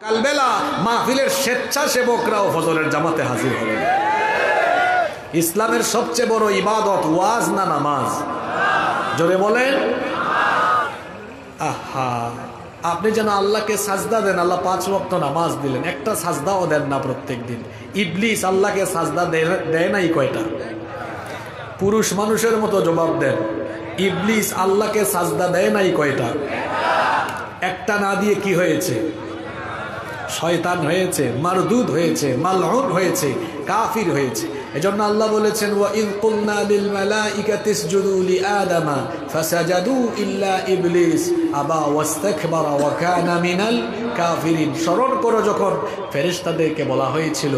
কালবেলা মাহফিলের স্বেচ্ছাসেবকরাও ফজরের জামাতে হাজির হলেন। ইসলামের সবচেয়ে বড় ইবাদত ওয়াজ না নামাজ? জোরে বলেন। আহা, আপনি যেন আল্লাহকে সাজদা দেন, আল্লাহ 5 ওয়াক্ত নামাজ দিলেন, একটা সাজদাও দেন না প্রত্যেক দিন। ইবলিস আল্লাহকে সাজদা দেয় নাই কয়টা? পুরুষ মানুষের মতো জবাব দেন। ইবলিস আল্লাহকে সাজদা দেয় নাই কয়টা? একটা না দিয়ে কি হয়েছে? শয়তান হয়েছে, মারদুদ হয়েছে, মালউন হয়েছে, কাফির হয়েছে। এজন্য আল্লাহ বলেছেন, ওয়া ইয কুলনা লিল মালাইকাতি ইসজুদু লিআদামা ফাসাজাদু ইল্লা ইবলিস আবা ওয়াস্তাকবারা ওয়া কানা মিনাল কাফিরিন। স্মরণ করো যখন ফেরেশতাদেরকে বলা হয়েছিল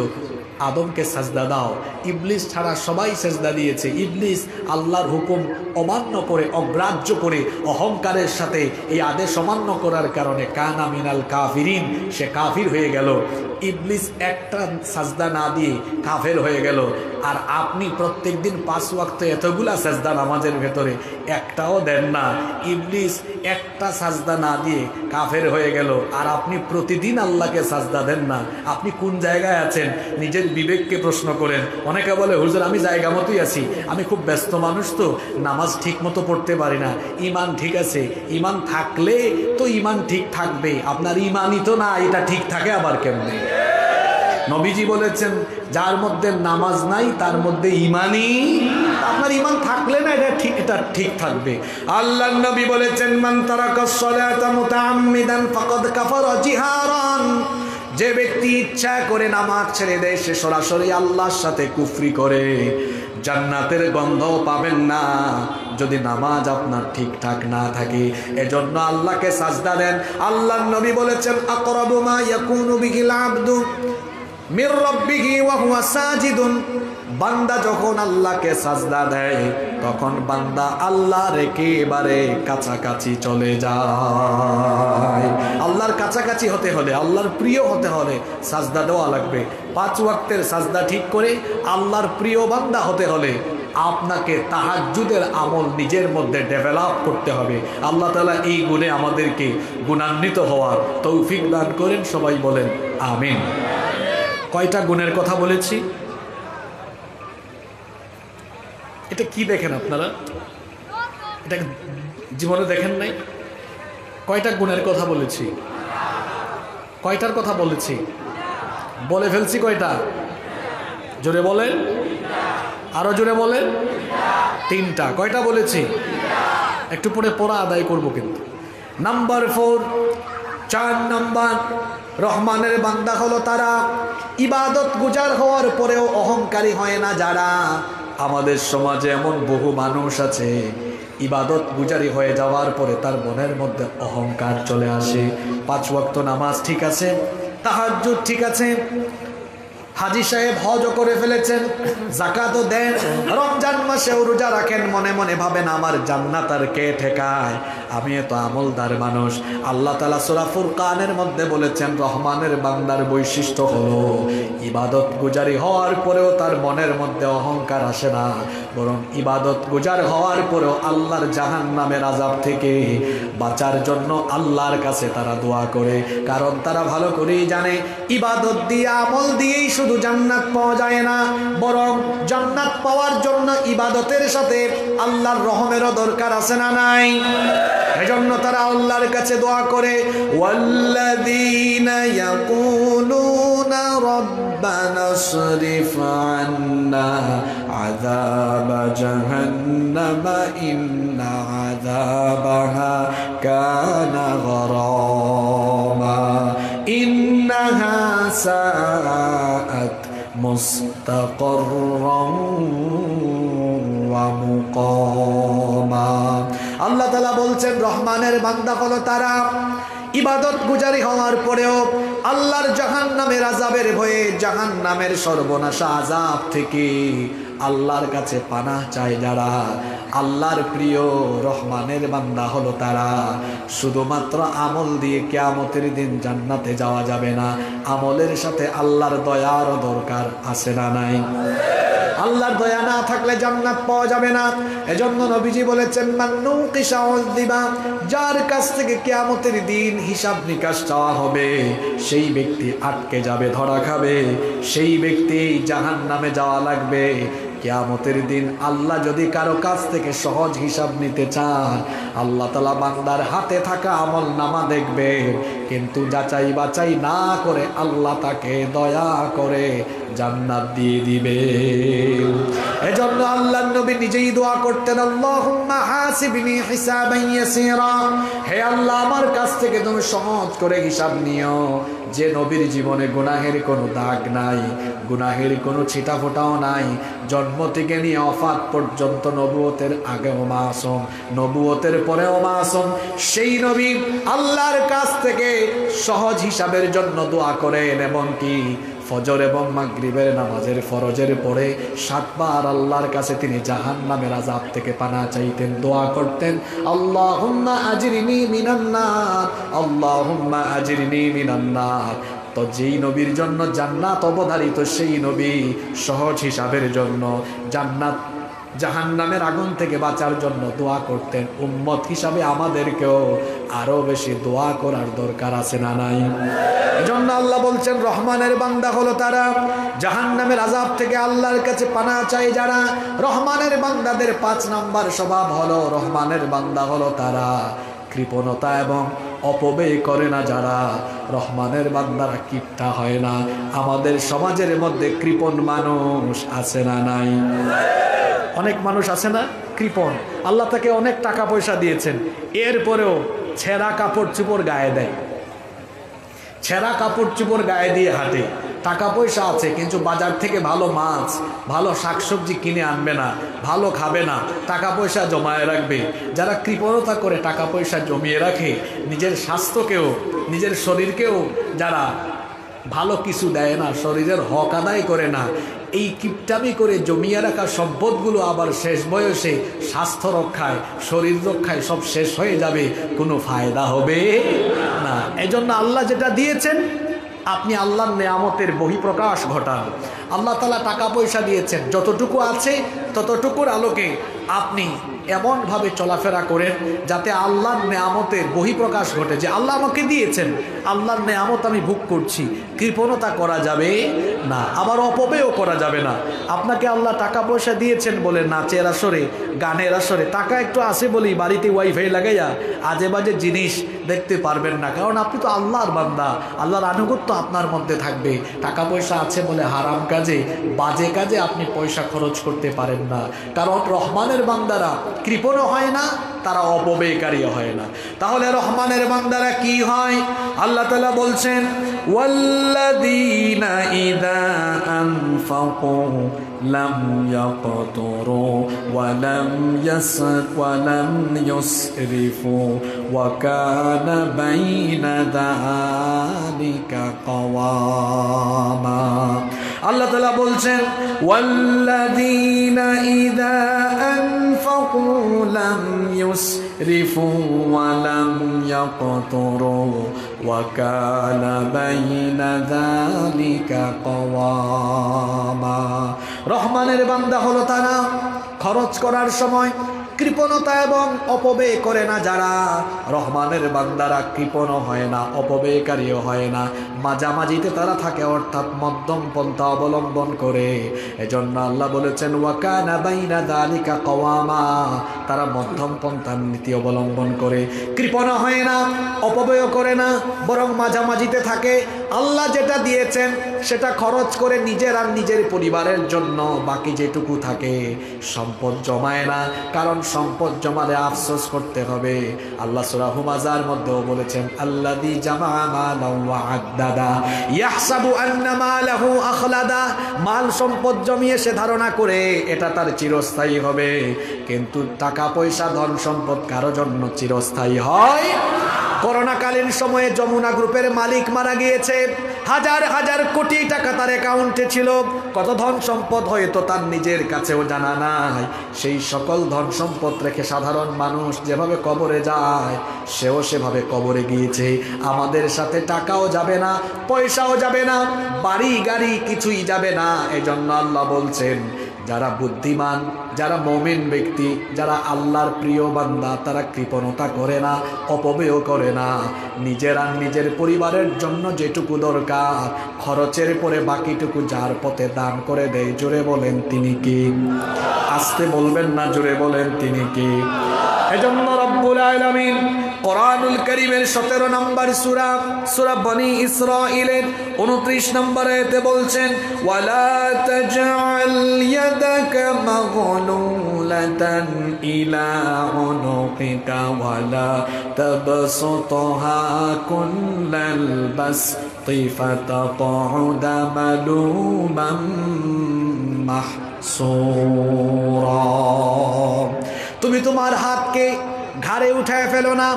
আদমকে সাজদা দাও, ইবলিস ছাড়া সবাই সাজদা দিয়েছে। ইবলিস আল্লাহর হুকুম অমান্য করে, অগ্রাহ্য করে, অহংকারের সাথে এই আদেশ অমান্য করার কারণে কানা মিনাল কাফিরিন, সে কাফির হয়ে গেল। ইবলিস একটা সাজদা না দিয়ে কাফের হয়ে গেল। আর আপনি প্রত্যেক দিন 5 ওয়াক্ত এতগুলা সাজদা নামাজের ভেতরে একটাও দেন না। ইবলিস একটা সাজদা না দিয়ে কাফের হয়ে গেল, আর আপনি প্রতিদিন আল্লাহকে সাজদা দেন না। আপনি কোন জায়গায় আছেন? নিজের বিবেককে প্রশ্ন করেন। অনেকে বলে, হুজুর আমি জায়গা মতোই আছি, আমি খুব ব্যস্ত মানুষ, তো নামাজ ঠিক মতো পড়তে পারি না। ইমান ঠিক আছে, ইমান থাকলে তো ইমান ঠিক থাকবে। আপনার ইমানই তো না, এটা ঠিক থাকে আবার কেমনে? নবীজি বলেছেন, যার মধ্যে নামাজ নাই তার মধ্যে ইমানই। আপনার ইমান থাকলে না এটা ঠিক থাকবে। আল্লাহর নবী বলেছেন, মান তারাকাস সালাতা মুতাআম্মিদান ফাকাদ কাফারা জিহারান। যে ব্যক্তি ইচ্ছা করে নামাজ ছেড়ে দেয়, সে সরাসরি আল্লাহর সাথে কুফরি করে। জান্নাতের গন্ধও পাবেন না যদি নামাজ আপনার ঠিকঠাক না থাকে। এজন্য আল্লাহকে সাজদা দেন। আল্লাহর নবী বলেছেন, আকরাবু মা ইয়াকুনু বিহিল আবদু মির রাব্বিহি ওয়া হুয়া সাজিদুন। বান্দা যখন আল্লাহকে সাজদা দেয়, তখন বান্দা আল্লাহর একেবারে কাছাকাছি চলে যায়। আল্লাহর কাছাকাছি হতে হলে, আল্লাহর প্রিয় হতে হলে সাজদা দেওয়া লাগবে। 5 ওয়াক্তের সাজদা ঠিক করে আল্লাহর প্রিয় বান্দা হতে হলে আপনাকে তাহাজ্জুদের আমল নিজের মধ্যে ডেভেলপ করতে হবে। আল্লাহ তাআলা এই গুণে আমাদেরকে গুণান্বিত হওয়ার তৌফিক দান করেন। সবাই বলেন আমিন। কয়টা গুণের কথা বলেছি? এটা কি দেখেন আপনারা? এটা জীবনে দেখেন নাই? কয়টা গুণের কথা বলেছি? কয়টার কথা বলেছি? বলে ফেলছি কয়টা? জোরে বলেন, আরো জোরে বলেন। 3টা। কয়টা বলেছি? একটু পরে পড়া আদায় করব কিন্তু। নাম্বার 4, 4 নাম্বার, রহমানের বান্দা হলো তারা ইবাদত গুজার হওয়ার পরেও অহংকারী হয় না যারা। আমাদের সমাজে এমন বহু মানুষ আছে, ইবাদত গুজারি হয়ে যাওয়ার পরে তার মনের মধ্যে অহংকার চলে আসে। 5 ওয়াক্ত নামাজ ঠিক আছে, তাহাজ্জুদ ঠিক আছে, হাজী সাহেব হজও করে ফেলেছেন, যাকাতও দেন, রমজান মাসেও রোজা রাখেন, মনে মনে ভাবেন আমার জান্নাত আর কে ঠেকায়, আমি এত আমলদার মানুষ। আল্লাহ তাআলা সূরা ফুরকানের মধ্যে বলেছেন, রহমানের বান্দার বৈশিষ্ট্য হলো ইবাদত গুজারি হওয়ার পরেও তার মনের মধ্যে অহংকার আসে না, বরং ইবাদত গুজার হওয়ার পরেও আল্লাহর জাহান্নামের আযাব থেকে বাঁচার জন্য আল্লাহর কাছে তারা দোয়া করে। কারণ তারা ভালো করেই জানে, ইবাদত দিয়ে, আমল দিয়েই শুধু জান্নাত পাওয়া যায় না, বরং জান্নাত পাওয়ার জন্য ইবাদতের সাথে আল্লাহর রহমেরও দরকার আছে না নাই? এজন্য তারা আল্লাহর কাছে দোয়া করে, ওয়াল্লাযীনা ইয়াকুলুনা রাব্বানা সরিফ আন্না আযাবা জাহান্নামা ইন্না আযাবাহা কানা গরামা ইন্নাহা সাআত মুস্তাকাররাম ওয়া মুকামা। আল্লাহ তাআলা বলছেন, রহমানের বান্দা হলো তারা ইবাদত গুজারি হওয়ার পরেও আল্লাহর জাহান্নামের আযাবের ভয়ে, জাহান্নামের সর্বনাশা আযাব থেকে আল্লাহর কাছে পানাহ চায় যারা। আল্লাহর প্রিয় রহমানের বান্দা হলো তারা। শুধুমাত্র আমল দিয়ে কিয়ামতের দিন জান্নাতে যাওয়া যাবে না, আমলের সাথে আল্লাহর দয়ারও দরকার আছে না নাই? আল্লাহর দয়া না থাকলে জান্নাত পাওয়া যাবে না। এজন্য নবীজি বলেছেন মান্নু কিসাউল দিবা, যার কাছ থেকে কিয়ামতের দিন হিসাব নিকাশ চাওয়া হবে সেই ব্যক্তি আটকে যাবে, ধরা খাবে, সেই ব্যক্তি জাহান্নামে যাওয়া লাগবে। কিয়ামতের দিন আল্লাহ যদি কারো কাছ থেকে সহজ হিসাব নিতে চান, আল্লাহ তাআলা বান্দার হাতে থাকা আমল নামা দেখবে, কিন্তু যাচাই বাছাই না করে আল্লাহ তাকে দয়া করে জান্নাত দিয়ে দিবে। এজন্য আল্লাহর নবী নিজেই দোয়া করতেন, আল্লাহুম্মা হাসিবনি হিসাবান ইয়াসীরা, হে আল্লাহ আমার কাছ থেকে তুমি সহজ করে হিসাব নিও। যে নবীর জীবনে গুনাহের কোনো দাগ নাই, গুনাহের কোনো ছিটাফোঁটাও নাই, জন্ম থেকে নিয়ে ওফাত পর্যন্ত, নবুয়তের আগেও মাসুম, নবুয়তের পরেও মাসুম, সেই নবী আল্লাহর কাছ থেকে সহজ হিসাবের জন্য দোয়া করেন। এমনকি ফজর এবং মাগরিবের নামাজের ফরজের পরে 7 বার আল্লাহর কাছে তিনি জাহান্নামের আযাব থেকে পানা চাইতেন, দোয়া করতেন, আল্লাহুম্মা আজরিনি মিনান নার, আল্লাহুম্মা আজরিনি মিনান নার। তো যেই নবীর জন্য জান্নাত অবধারিত, সেই নবী সহজ হিসাবের জন্য, জান্নাত জাহান্নামের আগুন থেকে বাঁচার জন্য দোয়া করতেন। উম্মত হিসাবে আমাদেরকেও আরো বেশি দোয়া করার দরকার আছে না নাই? এজন্য আল্লাহ বলছেন রহমানের বান্দা হলো তারা, জাহান্নামের আযাব থেকে আল্লাহর কাছে পানা চায় যারা। রহমানের বান্দাদের 5 নাম্বার স্বভাব হলো, রহমানের বান্দা হলো তারা কৃপণতা এবং অপব্যয় করে না যারা। রহমানের বান্দারা কিপটা হয় না। আমাদের সমাজের মধ্যে কৃপণ মানুষ আছে না নাই? অনেক মানুষ আছে না কৃপণ, আল্লাহ তাকে অনেক টাকা পয়সা দিয়েছেন, এরপরেও ছেঁড়া কাপড় চোপড় গায়ে দেয়, ছেঁড়া কাপড় চোপড় গায়ে দিয়ে হাঁটে। টাকা পয়সা আছে কিন্তু বাজার থেকে ভালো মাছ, ভালো শাকসবজি কিনে আনবে না, ভালো খাবে না, টাকা পয়সা জমায়ে রাখবে। যারা কৃপণতা করে টাকা পয়সা জমিয়ে রাখে, নিজের স্বাস্থ্যকেও নিজের শরীরকেও যারা ভালো কিছু দেয় না, শরীরের হক আদায় করে না, এই কিপটামি করে জমিয়ে রাখা সম্পদগুলো আবার শেষ বয়সে স্বাস্থ্য রক্ষায়, শরীর রক্ষায় সব শেষ হয়ে যাবে, কোনো ফায়দা হবে না। এজন্য আল্লাহ যেটা দিয়েছেন আপনি আল্লাহর নেয়ামতের বহিঃপ্রকাশ ঘটান। আল্লাহ তাআলা টাকা পয়সা দিয়েছেন, যতটুকু আছে ততটুকুর আলোকে আপনি এমনভাবে চলাফেরা করেন যাতে আল্লাহর নেয়ামতের বহিঃপ্রকাশ ঘটে, যে আল্লাহ আমাকে দিয়েছেন, আল্লাহর নেয়ামত আমি ভোগ করছি। কৃপণতা করা যাবে না, আবার অপব্যয়ও করা যাবে না। আপনাকে আল্লাহ টাকা পয়সা দিয়েছেন বলে নাচের আসরে, গানের আসরে, টাকা একটু আসে বলেই বাড়িতে ওয়াইফাই লাগাইয়া আজে বাজে জিনিস দেখতে পারবেন না, কারণ আপনি তো আল্লাহর বান্দা, আল্লাহর আনুগত্য আপনার মধ্যে থাকবে। টাকা পয়সা আছে বলে হারাম কাজে, বাজে কাজে আপনি পয়সা খরচ করতে পারেন না, কারণ রহমানের বান্দারা কৃপণও হয় না, তারা অপব্যয়কারী হয় না। তাহলে রহমানের বান্দারা কি হয়? আল্লাহ তাআলা বলছেন ওয়াল্লাযীনা ইযা আনফাকু লাম ইয়াকতুরু ওয়া লাম ইউসরিফু ওয়া কানা বাইনা যালিকা কাওয়ামা। আল্লাহ তাআলা বলছেন ওয়াল্লাযীনা ইযা আনফাকু লাম ইউসরিফু ওয়া লাম ইয়াকতুরু ওয়া কানা বাইনা যালিকা কাওয়ামা। রহমানের বান্দা হলো তারা খরচ করার সময় কৃপণতা এবং অপব্যয় করে না যারা। রহমানের বান্দারা কৃপণ হয় না, অপব্যয়কারীও হয় না, মাঝামাঝিতে তারা থাকে, অর্থাৎ মধ্যম পন্থা অবলম্বন করে। এজন্য আল্লাহ বলেছেন ওয়া কানা বাইনা যালিকা কাওয়ামা, তারা মধ্যম পন্থার নীতি অবলম্বন করে, কৃপণ হয় না, অপব্যয় করে না, বরং মাঝামাঝিতে থাকে। আল্লাহ যেটা দিয়েছেন সেটা খরচ করে নিজের আর নিজের পরিবারের জন্য, বাকি যেটুকু থাকে সম্পদ জমায় না, কারণ সম্পদ জমালে আফসোস করতে হবে। আল্লাহ সূরা হুমাযার মধ্যেও বলেছেন আল্লাযী জামা মালান ওয়া আদ্দাদা ইয়াহসাবু আন্না মালাহু আখলাদা, মাল সম্পদ জমিয়ে সে ধারণা করে এটা তার চিরস্থায়ী হবে, কিন্তু টাকা পয়সা ধন সম্পদ কারো জন্য চিরস্থায়ী হয়? করোনাকালীন সময়ে যমুনা গ্রুপের মালিক মারা গিয়েছে, হাজার হাজার কোটি টাকা তার অ্যাকাউন্টে ছিল, কত ধন সম্পদ হয়তো তার নিজের কাছেও জানা নাই। সেই সকল ধন সম্পদ রেখে সাধারণ মানুষ যেভাবে কবরে যায় সেও সেভাবে কবরে গিয়েছে। আমাদের সাথে টাকাও যাবে না, পয়সাও যাবে না, বাড়ি গাড়ি কিছুই যাবে না। এজন্য আল্লাহ বলছেন যারা বুদ্ধিমান, যারা মুমিন ব্যক্তি, যারা আল্লাহর প্রিয় বান্দা, তারা কৃপণতা করে না, অপব্যয় করে না। নিজেরা নিজের পরিবারের জন্য যেটুকু দরকার খরচের পরে বাকিটুকু যার পথে দান করে দেয়। জোরে বলেন তিনি কি? আস্তে বলবেন না, জোরে বলেন তিনি কি? এজন্য রব্বুল আলামিন কোরআনুল কারীমের 17 নম্বর সূরা বনি ইসরাঈলের 29 নম্বর আয়াতে বলছেন, ওয়ালা তাজআল ইয়াদাকা মাগলুলাতান ইলা উনুকিকা ওয়ালা তাবসুতহা কুল্লাল বাসতি ফাতাকউদা মালুমান মাহসুরা। তুমি তোমার হাতকে ঘাড়ে উঠায় ফেলো না,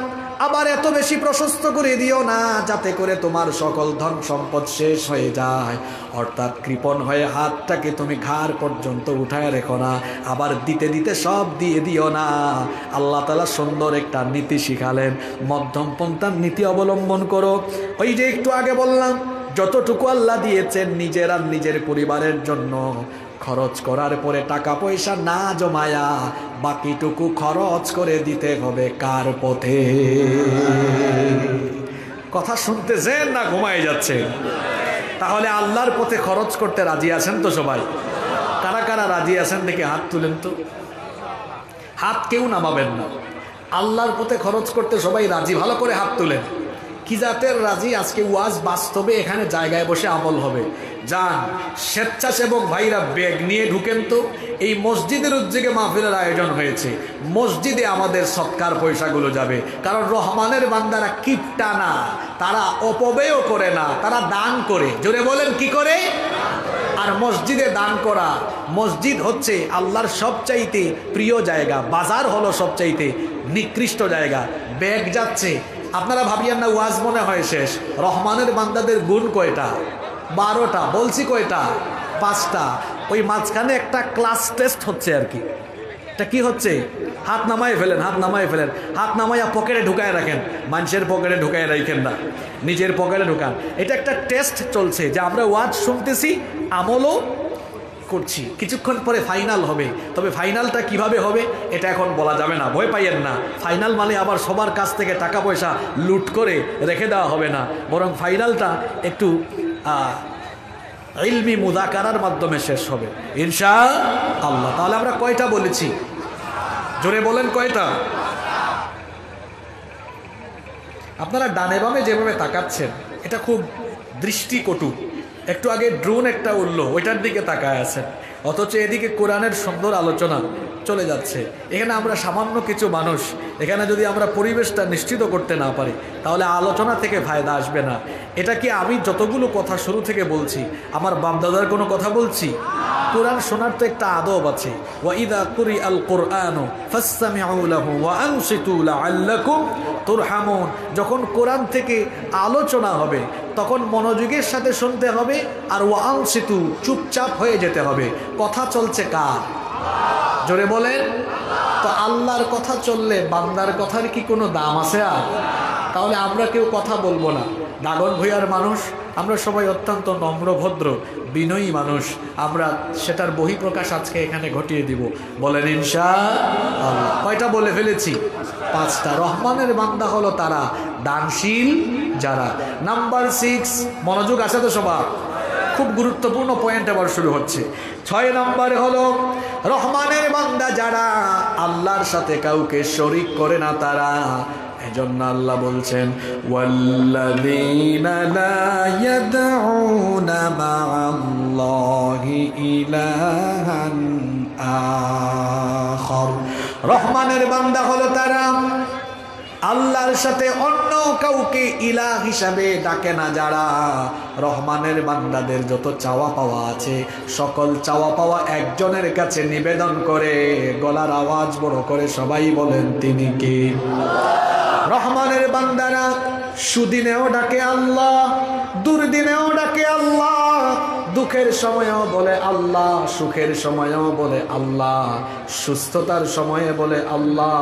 আবার এত বেশি প্রশস্ত করে দিও না যাতে করে তোমার সকল ধন সম্পদ শেষ হয়ে যায়। অর্থাৎ কৃপণ হয়ে হাতটাকে তুমি ঘাড় পর্যন্ত উঠায় রেখো না, আবার দিতে দিতে সব দিয়ে দিও না। আল্লাহ তাআলা সুন্দর একটা নীতি শিখালেন, মধ্যম পন্থার নীতি অবলম্বন করো। ওই যে একটু আগে বললাম, যতটুকু আল্লাহ দিয়েছেন নিজের আর নিজের পরিবারের জন্য খরচ করার পরে টাকা পয়সা না জমায়া বাকিটুকু খরচ করে দিতে হবে কার পথে? কথা শুনতেছেন না ঘুমায় যাচ্ছে? তাহলে আল্লাহর পথে খরচ করতে রাজি আছেন তো সবাই? কারা কারা রাজি আছেন দেখে হাত তুলেন তো। হাত কেউ নামাবেন না। আল্লাহর পথে খরচ করতে সবাই রাজি, ভালো করে হাত তুলেন। কি জাতের রাজি? আজকে ওয়াজ বাস্তবে এখানে জায়গায় বসে আমল হবে। যান, স্বেচ্ছাসেবক ভাইরা ব্যাগ নিয়ে ঢুকেন তো। এই মসজিদের উদ্যোগে মাহফিলের আয়োজন হয়েছে, মসজিদে আমাদের সৎকার পয়সাগুলো যাবে। কারণ রহমানের বান্দারা কিপটা না, তারা অপব্যয় করে না, তারা দান করে। জোরে বলেন কি করে? আর মসজিদে দান করা, মসজিদ হচ্ছে আল্লাহর সবচাইতে প্রিয় জায়গা, বাজার হলো সবচাইতে নিকৃষ্ট জায়গা। ব্যাগ যাচ্ছে, আপনারা ভাবিয়েন না ওয়াজ মনে হয় শেষ। রহমানের বান্দাদের গুণ কয়টা? 12টা। বলছি কয়টা? 5টা। ওই মাঝখানে একটা ক্লাস টেস্ট হচ্ছে আর কি। এটা কি হচ্ছে? হাত নামায় ফেলেন, হাত নামায় ফেলেন, হাত নামাইয়া পকেটে ঢুকায় রাখেন। মানুষের পকেটে ঢুকায় রাখেন না, নিজের পকেটে ঢুকান। এটা একটা টেস্ট চলছে যে আমরা ওয়াজ শুনতেছি, আমলও করছি। কিছুক্ষণ পরে ফাইনাল হবে, তবে ফাইনালটা কিভাবে হবে এটা এখন বলা যাবে না, ভয় পাইয়েন না। ফাইনাল মানে আবার সবার কাছ থেকে টাকা পয়সা লুট করে রেখে দেওয়া হবে না, বরং ফাইনালটা একটু ইলমি মুযাকারার মাধ্যমে শেষ হবে ইনশাআল্লাহ। তাহলে আমরা কয়টা বলেছি? জোরে বলেন কয়টা? আপনারা ডানে বামে যেভাবে তাকাচ্ছেন এটা খুব দৃষ্টিকটু। একটু আগে ড্রোন একটা উঠলো, ওইটার দিকে তাকায় আছেন, অথচ এদিকে কোরআনের সুন্দর আলোচনা চলে যাচ্ছে। এখানে আমরা সামান্য কিছু মানুষ, এখানে যদি আমরা পরিবেশটা নিশ্চিত করতে না পারি তাহলে আলোচনা থেকে ফায়দা আসবে না। এটা কি আমি যতগুলো কথা শুরু থেকে বলছি আমার বাপদাদার কোনো কথা বলছি? কোরআন শোনার তো একটা আদব আছে। ওয়াইদা কুরিআল কুরআনু ফাসতামিউ লাহু ওয়া আনসিতু লাআল্লাকুম তুরহামুন। যখন কোরআন থেকে আলোচনা হবে তখন মনোযোগের সাথে শুনতে হবে, আর ওয়া আনসিতু চুপচাপ হয়ে যেতে হবে। কথা চলছে কার? জোরে বলেন। তো আল্লাহর কথা চললে বান্দার কথার কি কোনো দাম আছে? আর তাহলে আমরা কেউ কথা বলবো না। দাগন ভূঁইয়ার মানুষ আমরা সবাই, অত্যন্ত নম্র ভদ্র বিনয়ী মানুষ। আমরা সেটার বহিঃপ্রকাশ আজকে এখানে ঘটিয়ে দিব। বলেন ইনশাআল্লাহ। কয়টা বলে ফেলেছি? 5টা। রহমানের বান্দা হলো তারা দানশীল যারা। নাম্বার 6, মনোযোগ আছে তো সবার? খুব গুরুত্বপূর্ণ পয়েন্ট এবার শুরু হচ্ছে। 6 নম্বরে হলো রহমানের বান্দা যারা আল্লাহর সাথে কাউকে শরীক করে না তারা। এজন্য আল্লাহ বলছেন, ওয়াল্লাযীনা লা ইয়াদউনা মা'আল্লাহি ইলাহান আখার। রহমানের বান্দা হলো তারা আল্লাহর সাথে অন্য কাউকে ইলাহ হিসাবে ডাকে না যারা। রহমানের বান্দাদের যত চাওয়া পাওয়া আছে সকল চাওয়া পাওয়া একজনের কাছে নিবেদন করে, গলার আওয়াজ বড় করে সবাই বলেন তিনি কে? রহমানের বান্দারা সুদিনেও ডাকে আল্লাহ, দুর্দিনেও ডাকে আল্লাহ, দুঃখের সময়ও বলে আল্লাহ, সুখের সময়ও বলে আল্লাহ, সুস্থতার সময়ে বলে আল্লাহ,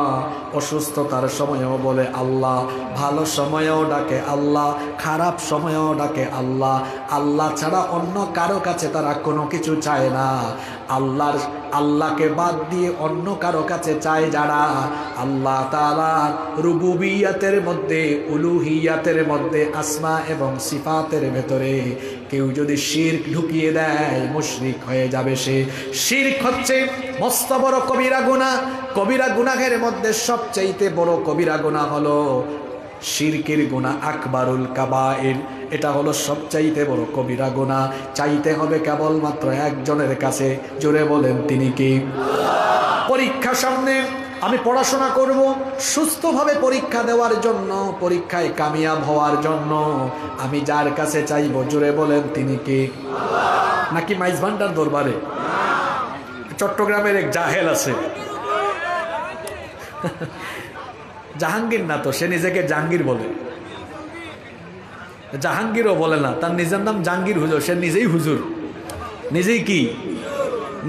অসুস্থতার সময়ও বলে আল্লাহ, ভালো সময়েও ডাকে আল্লাহ, খারাপ সময়েও ডাকে আল্লাহ। আল্লাহ ছাড়া অন্য কারো কাছে তারা কোনো কিছু চায় না। আল্লাহকে বাদ দিয়ে অন্য কারো কাছে চায় যারা, আল্লাহ তাআলা রুবুবিয়াতের মধ্যে, উলুহিয়াতের মধ্যে, আসমা এবং সিফাতের ভেতরে কেউ যদি শিরক ঢুকিয়ে দেয় মুশরিক হয়ে যাবে সে। শিরক হচ্ছে মস্ত বড় কবিরা গুনাহ। কবিরা গুনাহের মধ্যে সবচাইতে বড় কবিরা গুনাহ হলো শিরকের গুনাহ, আকবারুল কাবায়ের। এটা হলো সবচাইতে বড় কবিরা গুনাহ। চাইতে হবে কেবলমাত্র একজনের কাছে। জোরে বলেন তিনি কি? পরীক্ষা সামনে, আমি পড়াশোনা করব সুস্থভাবে পরীক্ষা দেওয়ার জন্য, পরীক্ষায় কামিয়াব হওয়ার জন্য আমি যার কাছে চাইব, জোরে বলেন তিনি কি? নাকি মাইজ ভান্ডার দরবারে? চট্টগ্রামের এক জাহেল আছে, জাহাঙ্গীর না তো, সে নিজেকে জাহাঙ্গীর বলে। জাহাঙ্গীরও বলে না, তার নিজের নাম জাহাঙ্গীর হুজুর। সে নিজেই হুজুর, নিজেই কি?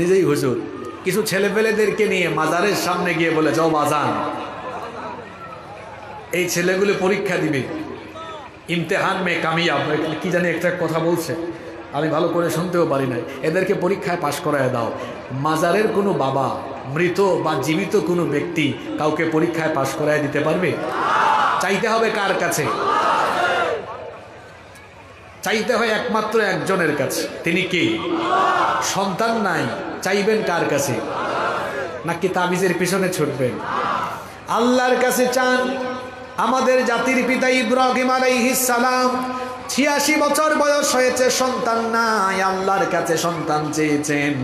নিজেই হুজুর। কিছু ছেলেপেলেদেরকে নিয়ে মাজারের সামনে গিয়ে বলে, যাও বাজান, এই ছেলেগুলো পরীক্ষা দিবে, ইমতেহান মে কামিয়াব, কি জানি একটা কথা বলছে, আমি ভালো করে শুনতেও পারি নাই। এদেরকে পরীক্ষায় পাশ করায় দাও। মাজারের কোনো বাবা, মৃত বা জীবিত কোনো ব্যক্তি কাউকে পরীক্ষায় পাশ করায় দিতে পারবে? চাইতে হবে কার কাছে? চাইতে হয় একমাত্র একজনের কাছে। তিনি কি? সন্তান নাই, চাইবেন কার কাছে? নাকি তাবিজের পিছনে ছুটবেন? আল্লাহর কাছে চান। আমাদের জাতির পিতা ইব্রাহিম আলাইহিস সালাম 86 বছর বয়স হয়েছে, সন্তান নাই, আল্লাহর কাছে সন্তান চেয়েছেন।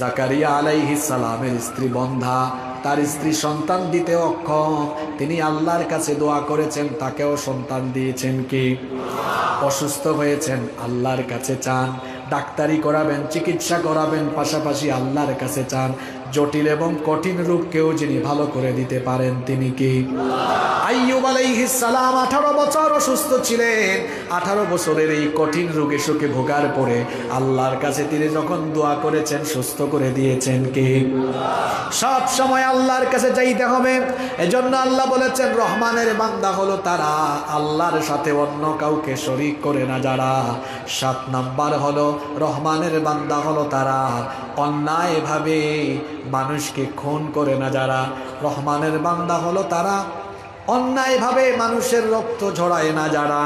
জাকারিয়া আলাইহিস সালামের স্ত্রী বন্ধা, তার স্ত্রী সন্তান দিতে অক্ষম, তিনি আল্লাহর কাছে দোয়া করেছেন, তাকেও সন্তান দিয়েছেন কি? অসুস্থ হয়েছেন, আল্লাহর কাছে চান। ডাক্তারি করাবেন, চিকিৎসা করাবেন, পাশাপাশি আল্লাহর কাছে চান। জটিল এবং কঠিন রোগকেও যিনি ভালো করে দিতে পারেন তিনি কি? আইয়ুব আলাইহিস সালাম 18 বছর অসুস্থ ছিলেন। 18 বছরের এই কঠিন রোগে শোকে ভোগার পরে আল্লাহর কাছে তিনি যখন দোয়া করেছেন, সুস্থ করে দিয়েছেন কে? সব সময় আল্লাহর কাছে চাইতে হবে। এজন্য আল্লাহ বলেছেন, রহমানের বান্দা হলো তারা আল্লাহর সাথে অন্য কাউকে শরীক করে না যারা। 7 নাম্বার হলো রহমানের বান্দা হলো তারা অন্যায়ভাবে মানুষকে খুন করে না যারা। রহমানের বান্দা হলো তারা অন্যায়ভাবে মানুষের রক্ত ঝরায় না যারা।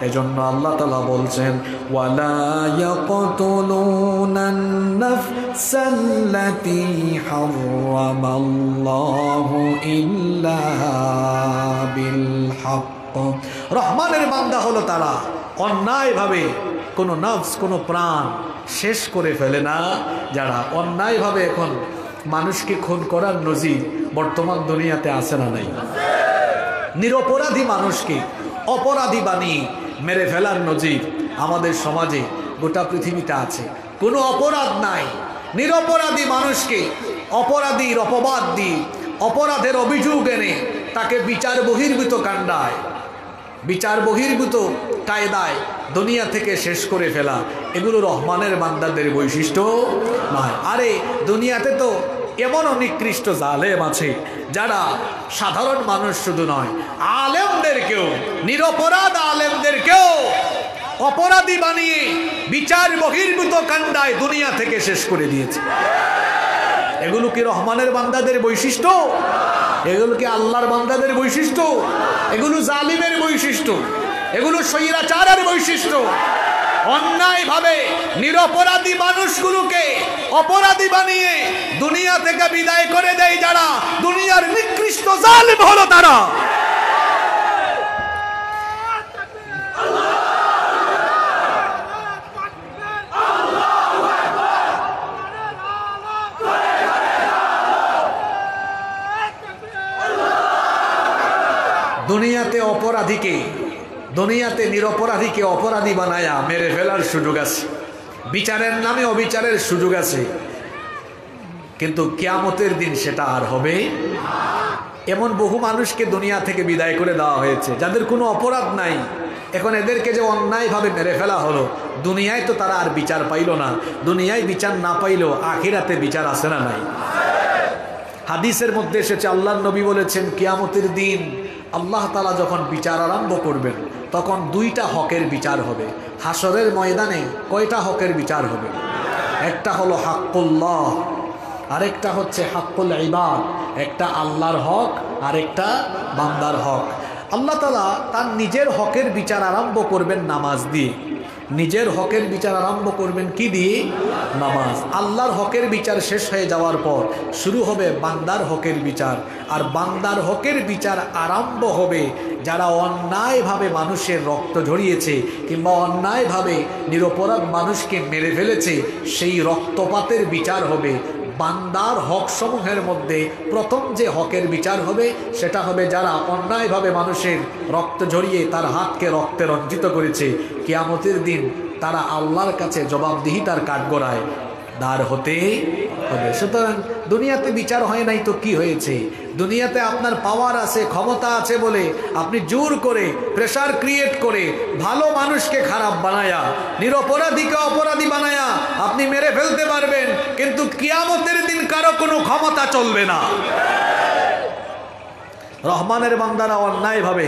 এজন্য আল্লাহ তাআলা বলছেন, ওয়ালা ইয়াকতুলুনান নাফসাল্লাতী হারামাল্লাহু ইল্লা বিল হক। রহমানের বান্দা হলো তারা অন্যায়ভাবে কোনো নফস, কোনো প্রাণ শেষ করে ফেলে না যারা। অন্যায়ভাবে এখন মানুষকে খুন করার নজির বর্তমান দুনিয়াতে আছে না নাই? নিরপরাধী মানুষকে অপরাধী বানিয়ে মেরে ফেলার নজির আমাদের সমাজে গোটা পৃথিবীতে আছে। কোনো অপরাধ নাই, নিরপরাধী মানুষকে অপরাধীর অপবাদ দিয়ে, অপরাধের অভিযোগ এনে তাকে বিচার বহির্ভূত কাণ্ডায়, বিচার বহির্ভূত কায়দায় দুনিয়া থেকে শেষ করে ফেলা, এগুলো রহমানের বান্দাদের বৈশিষ্ট্য নয়। আরে দুনিয়াতে তো এমন নিকৃষ্ট জালেম আছে যারা সাধারণ মানুষ শুধু নয়, আলেমদেরকেও, নিরপরাধ আলেমদেরকেও অপরাধী বানিয়ে বিচার বহির্ভূত কাণ্ডায় দুনিয়া থেকে শেষ করে দিয়েছে। এগুলো কি রহমানের বান্দাদের বৈশিষ্ট্য? এগুলো কি আল্লাহর বান্দাদের বৈশিষ্ট্য? এগুলো জালিমের বৈশিষ্ট্য, এগুলো স্বৈরাচারের বৈশিষ্ট্য। অন্যায়ভাবে নিরপরাধী মানুষগুলোকে অপরাধী বানিয়ে দুনিয়া থেকে বিদায় করে দেয় যারা, দুনিয়ার নিকৃষ্ট জালিম হলো তারা। দুনিয়াতে অপরাধীকে, দুনিয়াতে নিরপরাধীকে অপরাধী বানায়া মেরে ফেলার সুযোগ আছে, বিচারের নামে অবিচারের সুযোগ আছে, কিন্তু কিয়ামতের দিন সেটা আর হবে। এমন বহু মানুষকে দুনিয়া থেকে বিদায় করে দেওয়া হয়েছে যাদের কোনো অপরাধ নাই, এখন এদেরকে যে অন্যায়ভাবে মেরে ফেলা হলো, দুনিয়ায় তো তারা আর বিচার পাইল না, দুনিয়ায় বিচার না পাইলেও আখিরাতে বিচার আছে না নাই? হাদিসের মধ্যে এসেছে, আল্লাহর নবী বলেছেন কিয়ামতের দিন আল্লাহ তাআলা যখন বিচার আরম্ভ করবেন তখন দুইটা হকের বিচার হবে। হাসরের ময়দানে কয়টা হকের বিচার হবে? একটা হলো হাক্কুল্লাহ, আরেকটা হচ্ছে হাক্কুল ইবাদ। একটা আল্লাহর হক, আরেকটা বান্দার হক। আল্লাহ তাআলা তার নিজের হকের বিচার আরম্ভ করবেন নামাজ দিয়ে। নিজের হকের বিচার আরম্ভ করবেন কি দিয়ে? নামাজ। আল্লাহর হকের বিচার শেষ হয়ে যাওয়ার পর শুরু হবে বান্দার হকের বিচার। আর বান্দার হকের বিচার আরম্ভ হবে যারা অন্যায়ভাবে মানুষের রক্ত ঝরিয়েছে কিংবা অন্যায়ভাবে নিরপরাধ মানুষকে মেরে ফেলেছে, সেই রক্তপাতের বিচার হবে। বান্দার হক সমূহের মধ্যে প্রথম যে হকের বিচার হবে সেটা হবে যারা অন্যায়ভাবে মানুষের রক্ত ঝরিয়ে তার হাতকে রক্তে রঞ্জিত করেছে। কিয়ামতের দিন তারা আল্লাহর কাছে জবাবদিহিতার কাঠগড়ায় দাঁড় হতে হবে। সুতরাং দুনিয়াতে বিচার হয় নাই তো কি হয়েছে? দুনিয়াতে আপনার পাওয়ার আছে, ক্ষমতা আছে বলে আপনি জোর করে প্রেসার ক্রিয়েট করে ভালো মানুষকে খারাপ বানায়া, নিরপরাধীকে অপরাধী বানায়া আপনি মেরে ফেলতে পারবেন, কিন্তু কিয়ামতের দিন কারো কোনো ক্ষমতা চলবে না। রহমানের বান্দারা অন্যায়ভাবে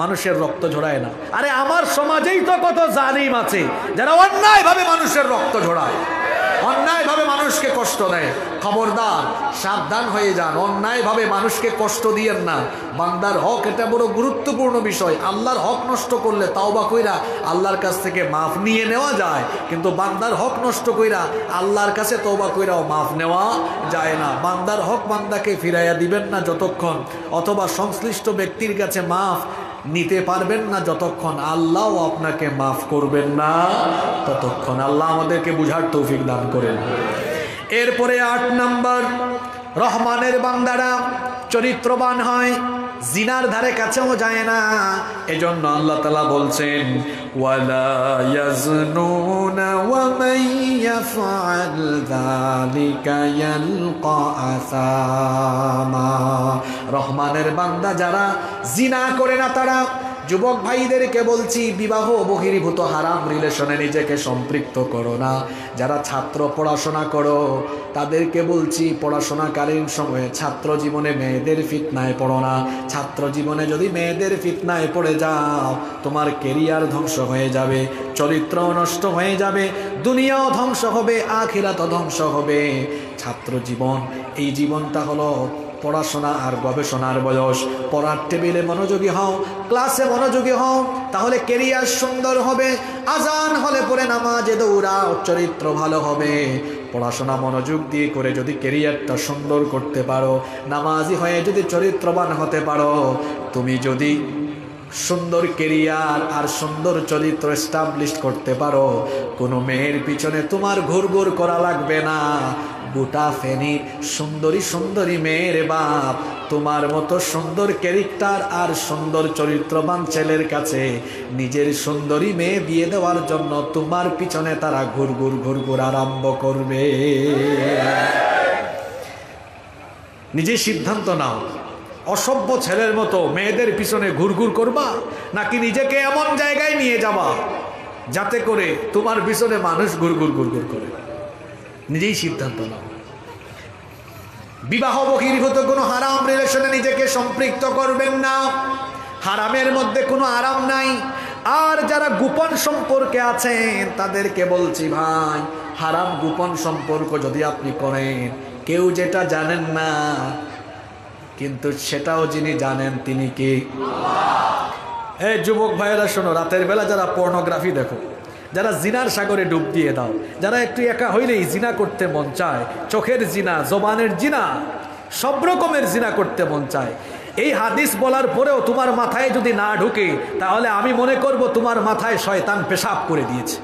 মানুষের রক্ত ঝরায় না। আরে আমার সমাজেই তো কত জালিম আছে যারা অন্যায়ভাবে মানুষের রক্ত ঝরায়, অন্যায়ভাবে মানুষকে কষ্ট দেয়। খবরদার, সাবধান হয়ে যান, অন্যায়ভাবে মানুষকে কষ্ট দিয়েন না। বান্দার হক এটা বড় গুরুত্বপূর্ণ বিষয়। আল্লাহর হক নষ্ট করলে তাওবা কইরা আল্লাহর কাছ থেকে মাফ নিয়ে নেওয়া যায়, কিন্তু বান্দার হক নষ্ট কইরা আল্লাহর কাছে তওবা কইরাও মাফ নেওয়া যায় না। বান্দার হক বান্দাকে ফিরাইয়া দিবেন না যতক্ষণ, অথবা সংশ্লিষ্ট ব্যক্তির কাছে মাফ নিতে পারবেন না যতক্ষণ, আল্লাহও আপনাকে মাফ করবেন না ততক্ষণ। আল্লাহ আমাদেরকে বুঝার তৌফিক দান করেন। এরপরে 8 নাম্বার, রহমানের বান্দারা চরিত্রবান হয়, জিনার ধারে কাছেও যায় না। এজন্য আল্লাহ তাআলা বলছেন ওয়ালা ইয়াজনুনা ওয়া মান ইয়াফআল যালিকা ইয়ালকা আসামা। রহমানের বান্দা যারা জিনা করে না তারা, যুবক ভাইদেরকে বলছি বিবাহ বহির্ভূত হারাম রিলেশনে নিজেকে সম্পৃক্ত করো না। যারা ছাত্র পড়াশোনা করো তাদেরকে বলছি পড়াশোনাকালীন সময়ে ছাত্র জীবনে মেয়েদের ফিতনায় পড়ো না। ছাত্র জীবনে যদি মেয়েদের ফিতনায় পড়ে যাও তোমার কেরিয়ার ধ্বংস হয়ে যাবে, চরিত্র নষ্ট হয়ে যাবে, দুনিয়াও ধ্বংস হবে, আখিরাতও ধ্বংস হবে। ছাত্র জীবন, এই জীবনটা হলো পড়াশোনা আর গবেষণার বয়স। পড়ার টেবিলে মনোযোগী হও, ক্লাসে মনোযোগী হও, তাহলে কেরিয়ার সুন্দর হবে। আজান হলে পরে নামাজে দৌড়াও, চরিত্র ভালো হবে। পড়াশোনা মনোযোগ দিয়ে করে যদি কেরিয়ারটা সুন্দর করতে পারো, নামাজি হয়ে যদি চরিত্রবান হতে পারো, তুমি যদি সুন্দর কেরিয়ার আর সুন্দর চরিত্র এস্টাবলিশ করতে পারো, কোনো মেয়ের পিছনে তোমার ঘুরঘুর করা লাগবে না। গোটা ফেনী সুন্দরী সুন্দরী মেয়ের বাপ তোমার মতো সুন্দর ক্যারেক্টার আর সুন্দর চরিত্রবান ছেলের কাছে নিজের সুন্দরী মেয়ে বিয়ে দেওয়ার জন্য তোমার পিছনে তারা ঘুরঘুর ঘুরঘুর আরম্ভ করবে। নিজে সিদ্ধান্ত নাও, অসভ্য ছেলের মতো মেয়েদের পিছনে ঘুরঘুর করবা, নাকি নিজেকে এমন জায়গায় নিয়ে যাবা যাতে করে তোমার পিছনে মানুষ ঘুরঘুর ঘুরঘুর করে। নিজেই সিদ্ধান্ত নাও। বিবাহ বহির্ভূত কোনো হারাম রিলেশনে নিজেকে সম্পৃক্ত করবেন না। হারামের মধ্যে কোনো আরাম নাই। আর যারা গোপন সম্পর্কে আছেন তাদেরকে বলছি ভাই, হারাম গোপন সম্পর্ক যদি আপনি করেন, কেউ যেটা জানেন না কিন্তু সেটাও যিনি জানেন তিনি কে? আল্লাহ। এই যুবক ভাইয়েরা শোনো, রাতের বেলা যারা পর্নোগ্রাফি দেখো, যারা জিনার সাগরে ডুব দিয়ে দাও, যারা একটু একা হইলেই জিনা করতে মন চায়, চোখের জিনা, জবানের জিনা, সব রকমের জিনা করতে মন চায়, এই হাদিস বলার পরেও তোমার মাথায় যদি না ঢুকে, তাহলে আমি মনে করব তোমার মাথায় শয়তান পেশাব করে দিয়েছে।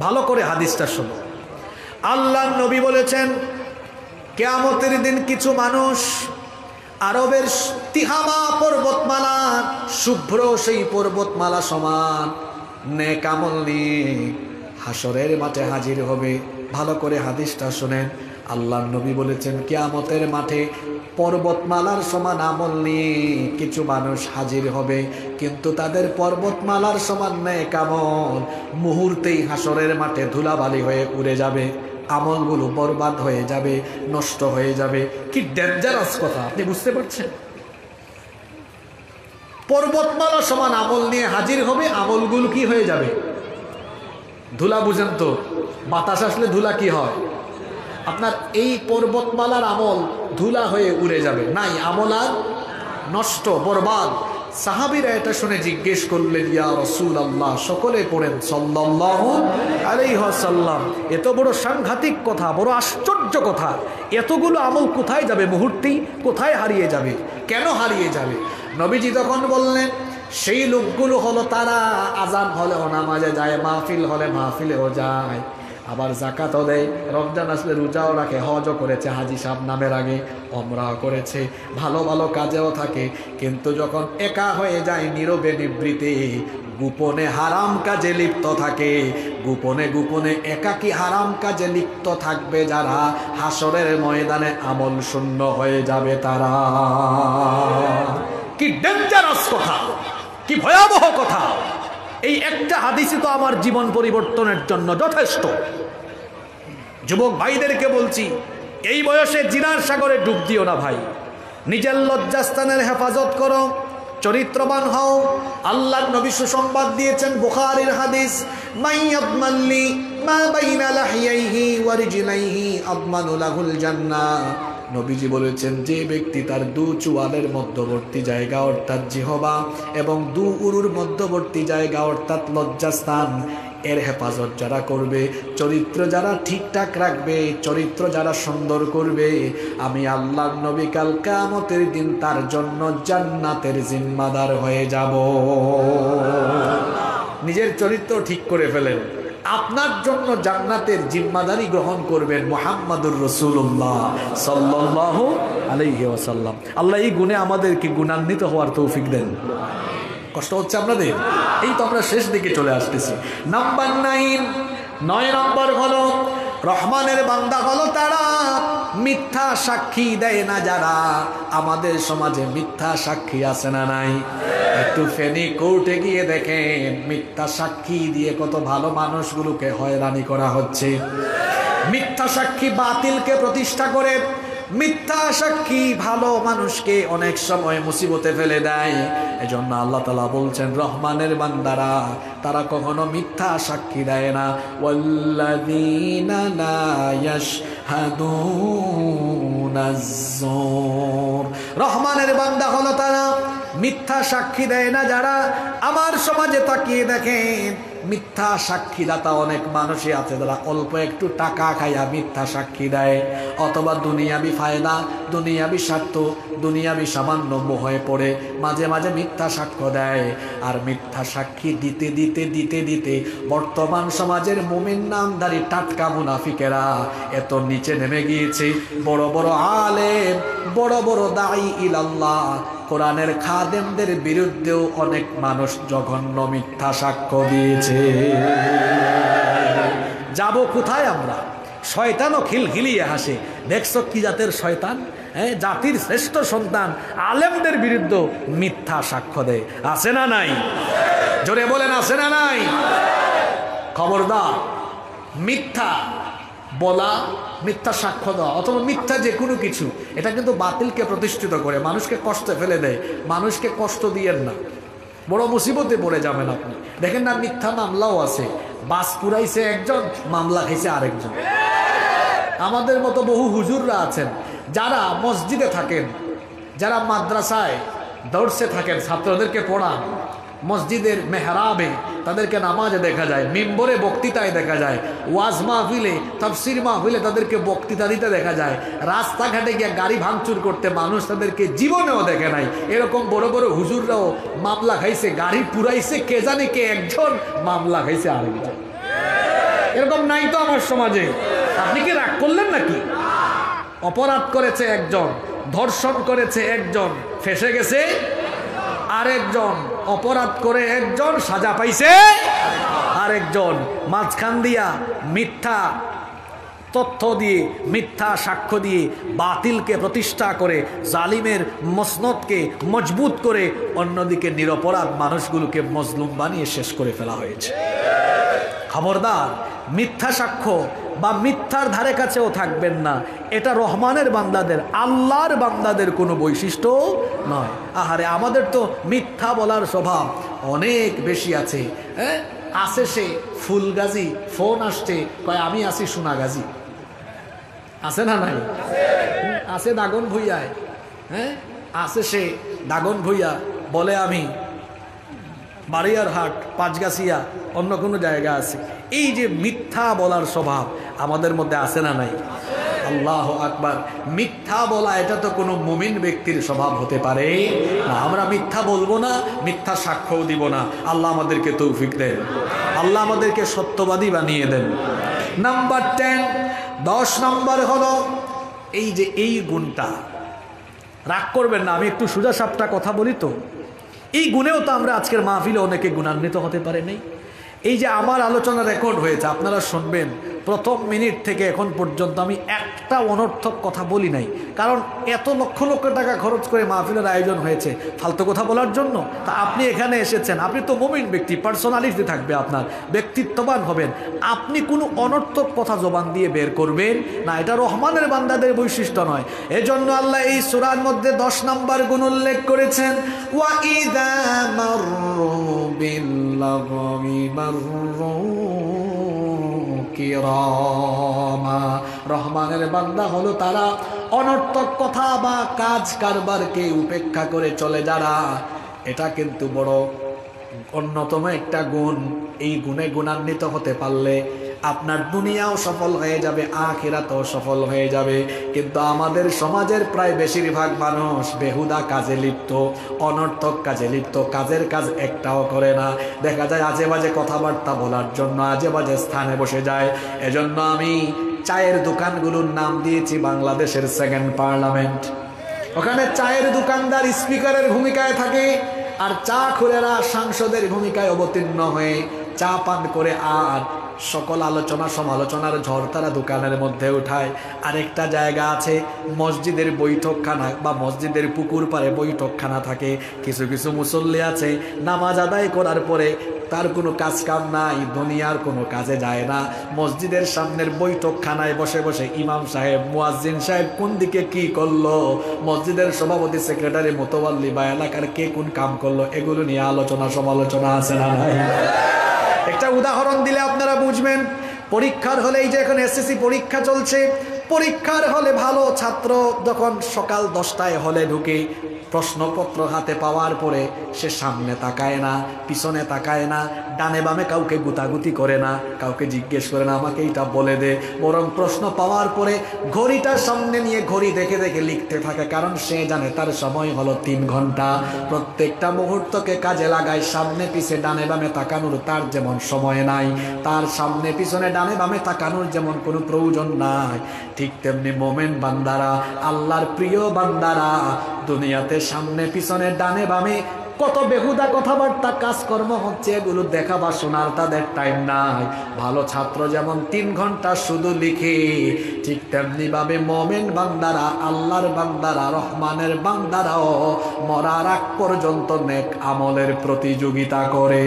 ভালো করে হাদিসটা শোনো। আল্লাহর নবী বলেছেন কিয়ামতের দিন কিছু মানুষ আরবের তিহামা পর্বতমালা, শুভ্র সেই পর্বতমালা সমান নেক আমল নিয়ে হাসরের মাঠে হাজির হবে। ভালো করে হাদিসটা শুনেন। আল্লাহর নবী বলেছেন কিয়ামতের মাঠে পর্বতমালার সমান আমল নিয়ে কিছু মানুষ হাজির হবে, কিন্তু তাদের পর্বতমালার সমান নেক আমল মুহূর্তেই হাসরের মাঠে ধুলাবালি হয়ে উড়ে যাবে, আমলগুলো বরবাদ হয়ে যাবে, নষ্ট হয়ে যাবে। কি ডেঞ্জারাস কথা, আপনি বুঝতে পারছেন? পর্বতমালা সমান আমল নিয়ে হাজির হবে, আমলগুলো কি হয়ে যাবে? ধুলা। বুঝেন তো, বাতাস আসলে ধুলা কি হয়? আপনার এই পর্বতমালার আমল ধুলা হয়ে উড়ে যাবে, নাই আমল আর নষ্ট, বরবাদ। সাহাবীরা এটা শুনে জিজ্ঞেস করলেন, ইয়া রাসূলুল্লাহ, সকলে পড়েন সাল্লাল্লাহু আলাইহি ওয়াসাল্লাম, এত বড় সাংঘাতিক কথা, বড় আশ্চর্য কথা, এতগুলো আমল কোথায় যাবে? মুহূর্তেই কোথায় হারিয়ে যাবে? কেন হারিয়ে যাবে? নবীজি তখন বললেন, সেই লোকগুলো হলো তারা আজান হলেও নামাজে যায়, মাহফিল হলে মাহফিলেও যায়, আবার জাকাতও দেয়, রমজান আসলে রোজাও রাখে, হজও করেছে হাজি সাহেব নামের আগে, ওমরাও করেছে, ভালো ভালো কাজেও থাকে, কিন্তু যখন একা হয়ে যায়, নীরবে নিবৃতে গোপনে হারাম কাজে লিপ্ত থাকে, গোপনে গোপনে একাকী হারাম কাজে লিপ্ত থাকবে যারা, হাসরের ময়দানে আমল শূন্য হয়ে যাবে তারা। কি ডেঞ্জারাস কথা, কি ভয়াবহ কথা! এই একটা হাদিসই তো আমার জীবন পরিবর্তনের জন্য যথেষ্ট। যুবক ভাইদেরকে বলছি, এই বয়সে জিনার সাগরে ডুব দিও না ভাই, নিজের লজ্জাস্থানের হেফাজত করো, চরিত্রবান হও। আল্লাহর নবী সুসংবাদ দিয়েছেন, বুখারীর হাদিস, মাইয়াদমাল্লি মা বাইনা লাহিয়াইহি ওয়া রিজলাইহি আদমানু লাহুল জান্নাহ। নবীজি বলেছেন, যে ব্যক্তি তার দু চুয়ালের মধ্যবর্তী জায়গা অর্থাৎ জিহবা এবং দু উরুর মধ্যবর্তী জায়গা অর্থাৎ লজ্জাস্থান, এর হেফাজত যারা করবে, চরিত্র যারা ঠিকঠাক রাখবে, চরিত্র যারা সুন্দর করবে, আমি আল্লাহর নবী কাল কিয়ামতের দিন তার জন্য জান্নাতের জিম্মাদার হয়ে যাব। নিজের চরিত্র ঠিক করে ফেলেন, আপনার জন্য জান্নাতের জিম্মাদারি গ্রহণ করবেন মুহাম্মাদুর রাসূলুল্লাহ সাল্লাল্লাহু আলাইহি ওয়াসাল্লাম। আল্লাহ এই গুণে আমাদেরকে গুণান্বিত হওয়ার তৌফিক দেন। কষ্ট হচ্ছে আপনাদের? এই তো আমরা শেষ দিকে চলে আসতেছি। নাম্বার 9 নম্বর হলো, রহমানের বান্দা হলো তারা মিথ্যা সাক্ষী দেয় না যারা। আমাদের সমাজে মিথ্যা সাক্ষী আছে না নাই? একটু ফেনী কোর্টে গিয়ে দেখেন, মিথ্যা সাক্ষী দিয়ে কত ভালো মানুষগুলোকে হয়রানি করা হচ্ছে। মিথ্যা সাক্ষী বাতিলকে প্রতিষ্ঠা করে, মিথ্যা সাক্ষী ভালো মানুষকে অনেক সময় মুসিবতে ফেলে দেয়। এজন্য আল্লাহ তাআলা বলছেন, রহমানের বান্দারা তারা কখনো মিথ্যা সাক্ষী দেয় না। ওয়াল্লাযীনা লা ইয়াশহাদুনাজ যুর, রহমানের বান্দা হলো তারা মিথ্যা সাক্ষী দেয় না যারা। আমার সমাজে তাকিয়ে দেখেন, মিথ্যা সাক্ষীদাতা অনেক মানুষই আছে যারা অল্প একটু টাকা খাইয়া মিথ্যা সাক্ষী দেয়, অথবা দুনিয়াবি ফায়দা, দুনিয়াবি স্বার্থ, দুনিয়াবি সামান্য মোহে পড়ে মাঝে মাঝে মিথ্যা সাক্ষ্য দেয়। আর মিথ্যা সাক্ষী দিতে দিতে দিতে দিতে বর্তমান সমাজের মুমিন নামধারী টাটকা মুনাফিকেরা এত নিচে নেমে গিয়েছে, বড় বড় আলেম, বড় বড় দাঈ ইলাল্লাহ, কোরআনের খাদেমদের বিরুদ্ধেও অনেক মানুষ জঘন্য মিথ্যা সাক্ষ্য দিয়েছে। যাব কোথায় আমরা? শয়তানও খিলখিলিয়ে হাসে, দেখছো কি জাতের শয়তান, জাতির শ্রেষ্ঠ সন্তান আলেমদের বিরুদ্ধে মিথ্যা সাক্ষ্য দেয়। আছে না নাই? জোরে বলেন, আছে না নাই? খবরদার, মিথ্যা বলা, মিথ্যা সাক্ষ্য দেওয়া অথবা মিথ্যা যে কোনো কিছু, এটা কিন্তু বাতিলকে প্রতিষ্ঠিত করে, মানুষকে কষ্টে ফেলে দেয়। মানুষকে কষ্ট দিয়েন না, বড় মুসিবতে পড়ে যাবেন আপনি। দেখেন না, মিথ্যা মামলাও আছে, বাস পুরাইছে একজন, মামলা খাইছে আরেকজন। আমাদের মতো বহু হুজুররা আছেন যারা মসজিদে থাকেন, যারা মাদ্রাসায় দর্শে থাকেন, ছাত্রদেরকে পড়ান, মসজিদের মেহরাবে তাদেরকে নামাজে দেখা যায়, মিম্বরে বক্তৃতায় দেখা যায়, ওয়াজ মাহফিলে, তাফসির মাহফিলে তাদেরকে বক্তৃতা দিতে দেখা যায়, রাস্তাঘাটে গিয়ে গাড়ি ভাঙচুর করতে মানুষ তাদেরকে জীবনেও দেখে নাই। এরকম বড় বড় হুজুররাও মামলা খাইছে, গাড়ি পুরাইছে কে জানে কে একজন, মামলা খাইছে আরেকজন। এরকম নাই তো আমার সমাজে? আপনি কি রাগ করলেন নাকি? অপরাধ করেছে একজন, ধর্ষণ করেছে একজন, ফেসে গেছে আরেকজন, অপরাধ করে একজন, সাজা পাইছে আরেকজন, মাঝখান দিয়া মিথ্যা তথ্য দিয়ে, মিথ্যা সাক্ষ্য দিয়ে বাতিলকে প্রতিষ্ঠা করে, জালিমের মসনদকে মজবুত করে, অন্যদিকে নিরপরাধ মানুষগুলোকে মজলুম বানিয়ে শেষ করে ফেলা হয়েছে। খবরদার, মিথ্যা সাক্ষ্য বা মিথ্যার ধারে কাছেও থাকবেন না। এটা রহমানের বান্দাদের, আল্লাহর বান্দাদের কোনো বৈশিষ্ট্য নয়। আহারে, আমাদের তো মিথ্যা বলার স্বভাব অনেক বেশি আছে। হ্যাঁ, আসে সে ফুলগাজী, ফোন আসছে, কয় আমি আসি সোনাগাজী। আছে না নাই? আছে দাগন ভুইয়ায়। হ্যাঁ, আছে সে দাগন ভুইয়া, বলে আমি বাড়িয়ারহাট, পাঁচগাছিয়া, অন্য কোনো জায়গা আছে। এই যে মিথ্যা বলার স্বভাব আমাদের মধ্যে আছে না নাই? আল্লাহু আকবার। মিথ্যা বলা এটা তো কোনো মুমিন ব্যক্তির স্বভাব হতে পারে না। আমরা মিথ্যা বলবো না, মিথ্যা সাক্ষ্যও দিব না। আল্লাহ আমাদেরকে তৌফিক দেন, আল্লাহ আমাদেরকে সত্যবাদী বানিয়ে দেন। নাম্বার 10, 10 নম্বর হলো এই যে এই গুণটা, রাগ করবেন না, আমি একটু সোজা সাপটা কথা বলি তো। এই গুণেও তো আমরা আজকের মাহফিলে অনেকে গুণান্বিত হতে পারে নাই। এই যে আমার আলোচনা রেকর্ড হয়েছে, আপনারা শুনবেন, প্রথম মিনিট থেকে এখন পর্যন্ত আমি একটা অনর্থক কথা বলি নাই। কারণ এত লক্ষ লক্ষ টাকা খরচ করে মাহফিলের আয়োজন হয়েছে ফালতু কথা বলার জন্য? তা আপনি এখানে এসেছেন, আপনি তো মুমিন ব্যক্তি, পার্সোনালিটি থাকবে আপনার, ব্যক্তিত্ববান হবেন, আপনি কোনো অনর্থক কথা জবান দিয়ে বের করবেন না। এটা রহমানের বান্দাদের বৈশিষ্ট্য নয়। এজন্য আল্লাহ এই সূরার মধ্যে 10 নম্বর গুণ উল্লেখ করেছেন, ওয়া ইযা মাররু বিল্লাগবি মাররু কিরামা। রহমানের বান্দা হলো তারা অনর্থক কথা বা কাজ কারবারকে উপেক্ষা করে চলে যারা। এটা কিন্তু বড় অন্যতম একটা গুণ। এই গুণে গুণান্বিত হতে পারলে আপনার দুনিয়াও সফল হয়ে যাবে, আখিরাতও সফল হয়ে যাবে। কিন্তু আমাদের সমাজের প্রায় বেশিরভাগ মানুষ বেহুদা কাজে লিপ্ত, অনর্থক কাজে লিপ্ত, কাজের কাজ একটাও করে না। দেখা যায় আজে বাজে কথাবার্তা বলার জন্য আজে বাজে স্থানে বসে যায়। এজন্য আমি চায়ের দোকানগুলোর নাম দিয়েছি বাংলাদেশের সেকেন্ড পার্লামেন্ট। ওখানে চায়ের দোকানদার স্পিকারের ভূমিকায় থাকে, আর চা খুরেরা সাংসদের ভূমিকায় অবতীর্ণ হয়ে চা পান করে আর সকল আলোচনা সমালোচনার ঝড় তারা দোকানের মধ্যে উঠায়। আরেকটা জায়গা আছে মসজিদের বৈঠকখানা বা মসজিদের পুকুর পাড়ে বৈঠকখানা থাকে। কিছু কিছু মুসল্লি আছে নামাজ আদায় করার পরে তার কোনো কাজ কাম নাই, দুনিয়ার কোনো কাজে যায় না, মসজিদের সামনের বৈঠকখানায় বসে বসে ইমাম সাহেব, মুয়াজ্জিন সাহেব কোন দিকে কি করলো, মসজিদের সভাপতি, সেক্রেটারি, মোতওয়াল্লি বা এলাকার কে কোন কাম করলো, এগুলো নিয়ে আলোচনা সমালোচনা আছে না নাই? একটা উদাহরণ দিলে আপনারা বুঝবেন। পরীক্ষার হলে, এই যে এখন এসএসসি পরীক্ষা চলছে, পরীক্ষার হলে ভালো ছাত্র যখন সকাল 10টায় হলে ঢুকে, প্রশ্নপত্র হাতে পাওয়ার পরে সে সামনে তাকায় না, পিছনে তাকায় না, ডানে বামে কাউকে গুতাগুতি করে না, কাউকে জিজ্ঞেস করে না আমাকে এইটা বলে দে, বরং প্রশ্ন পাওয়ার পরে ঘড়িটার সামনে নিয়ে ঘড়ি দেখে দেখে লিখতে থাকে। কারণ সে জানে তার সময় হলো 3 ঘন্টা। প্রত্যেকটা মুহূর্তকে কাজে লাগায়। সামনে পিছে ডানে বামে তাকানোর তার যেমন সময় নাই, তার সামনে পিছনে ডানে বামে তাকানোর যেমন কোনো প্রয়োজন নাই, ঠিক তেমনি মোমেন বান্দারা, আল্লাহর প্রিয় বান্দারা দুনিয়াতে সামনে পিছনে ডানে বামে কত বেহুদা কথাবার্তা কাজকর্ম হচ্ছে, এগুলো দেখা বা শোনার তাদের টাইম নাই। ভালো ছাত্র যেমন 3 ঘন্টা শুধু লিখে, ঠিক তেমনি ভাবে মোমেন বান্দারা, আল্লাহর বান্দারা, রহমানের বান্দারাও মরার আগ পর্যন্ত নেক আমলের প্রতিযোগিতা করে।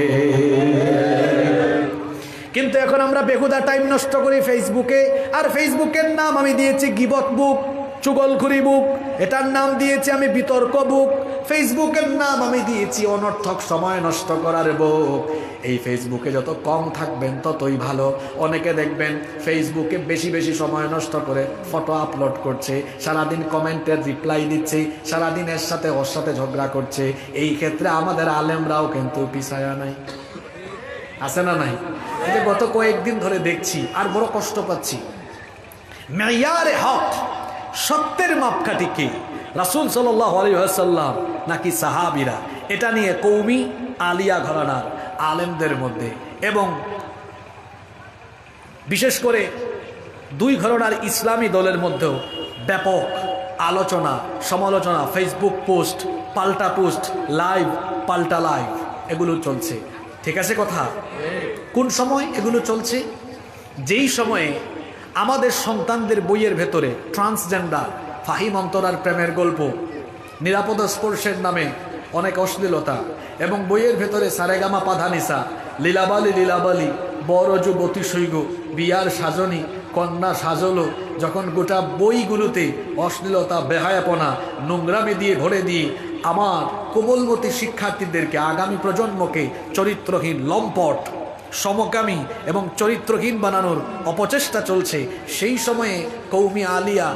কিন্তু এখন আমরা বেহুদা টাইম নষ্ট করি ফেসবুকে। আর ফেসবুকের নাম আমি দিয়েছি গিবত বুক, চুগলখুরি বুক, এটার নাম দিয়েছি আমি বিতর্ক বুক, ফেসবুকের নাম আমি দিয়েছি অনর্থক সময় নষ্ট করার বুক। এই ফেসবুকে যত কম থাকবেন ততই ভালো। অনেকে দেখবেন ফেসবুকে বেশি বেশি সময় নষ্ট করে ফটো আপলোড করছে, সারাদিন কমেন্টের রিপ্লাই দিচ্ছে, সারাদিন এর সাথে ওর সাথে ঝগড়া করছে। এই ক্ষেত্রে আমাদের আলেমরাও কিন্তু পিছায়া নাই, আছে না নাই? এই যে গত কয়েকদিন ধরে দেখছি আর বড় কষ্ট পাচ্ছি। মেয়ারে হক, সত্যের মাপকাঠি কে? রাসূল সাল্লাল্লাহু আলাইহি ওয়াসাল্লাম নাকি সাহাবীরা? এটা নিয়ে কওমি আলিয়া ঘরানার আলেমদের মধ্যে এবং বিশেষ করে 2 ঘরানার ইসলামী দলের মধ্যেও ব্যাপক আলোচনা সমালোচনা, ফেসবুক পোস্ট, পাল্টা পোস্ট, লাইভ পাল্টা লাইভ, এগুলো চলছে। ঠিক আছে কথা? কোন সময় এগুলো চলছে? যেই সময়ে আমাদের সন্তানদের বইয়ের ভেতরে ট্রান্সজেন্ডার, ফাহিম অন্তরার প্রেমের গল্প, নিরাপদ স্পর্শের নামে অনেক অশ্লীলতা, এবং বইয়ের ভেতরে সারেগামা পাধানিসা, লীলাবালি লীলাবালি, বড় যুবতী সৈগ, বিয়ার সাজনী, কন্যা সাজলো, যখন গোটা বইগুলোতে অশ্লীলতা, বেহায়াপনা, নোংরামি দিয়ে ভরে দিয়ে আমার কোমলমতি শিক্ষার্থীদেরকে, আগামী প্রজন্মকে চরিত্রহীন, লম্পট, সমকামী এবং চরিত্রহীন বানানোর অপচেষ্টা চলছে, সেই সময়ে কৌমি আলিয়া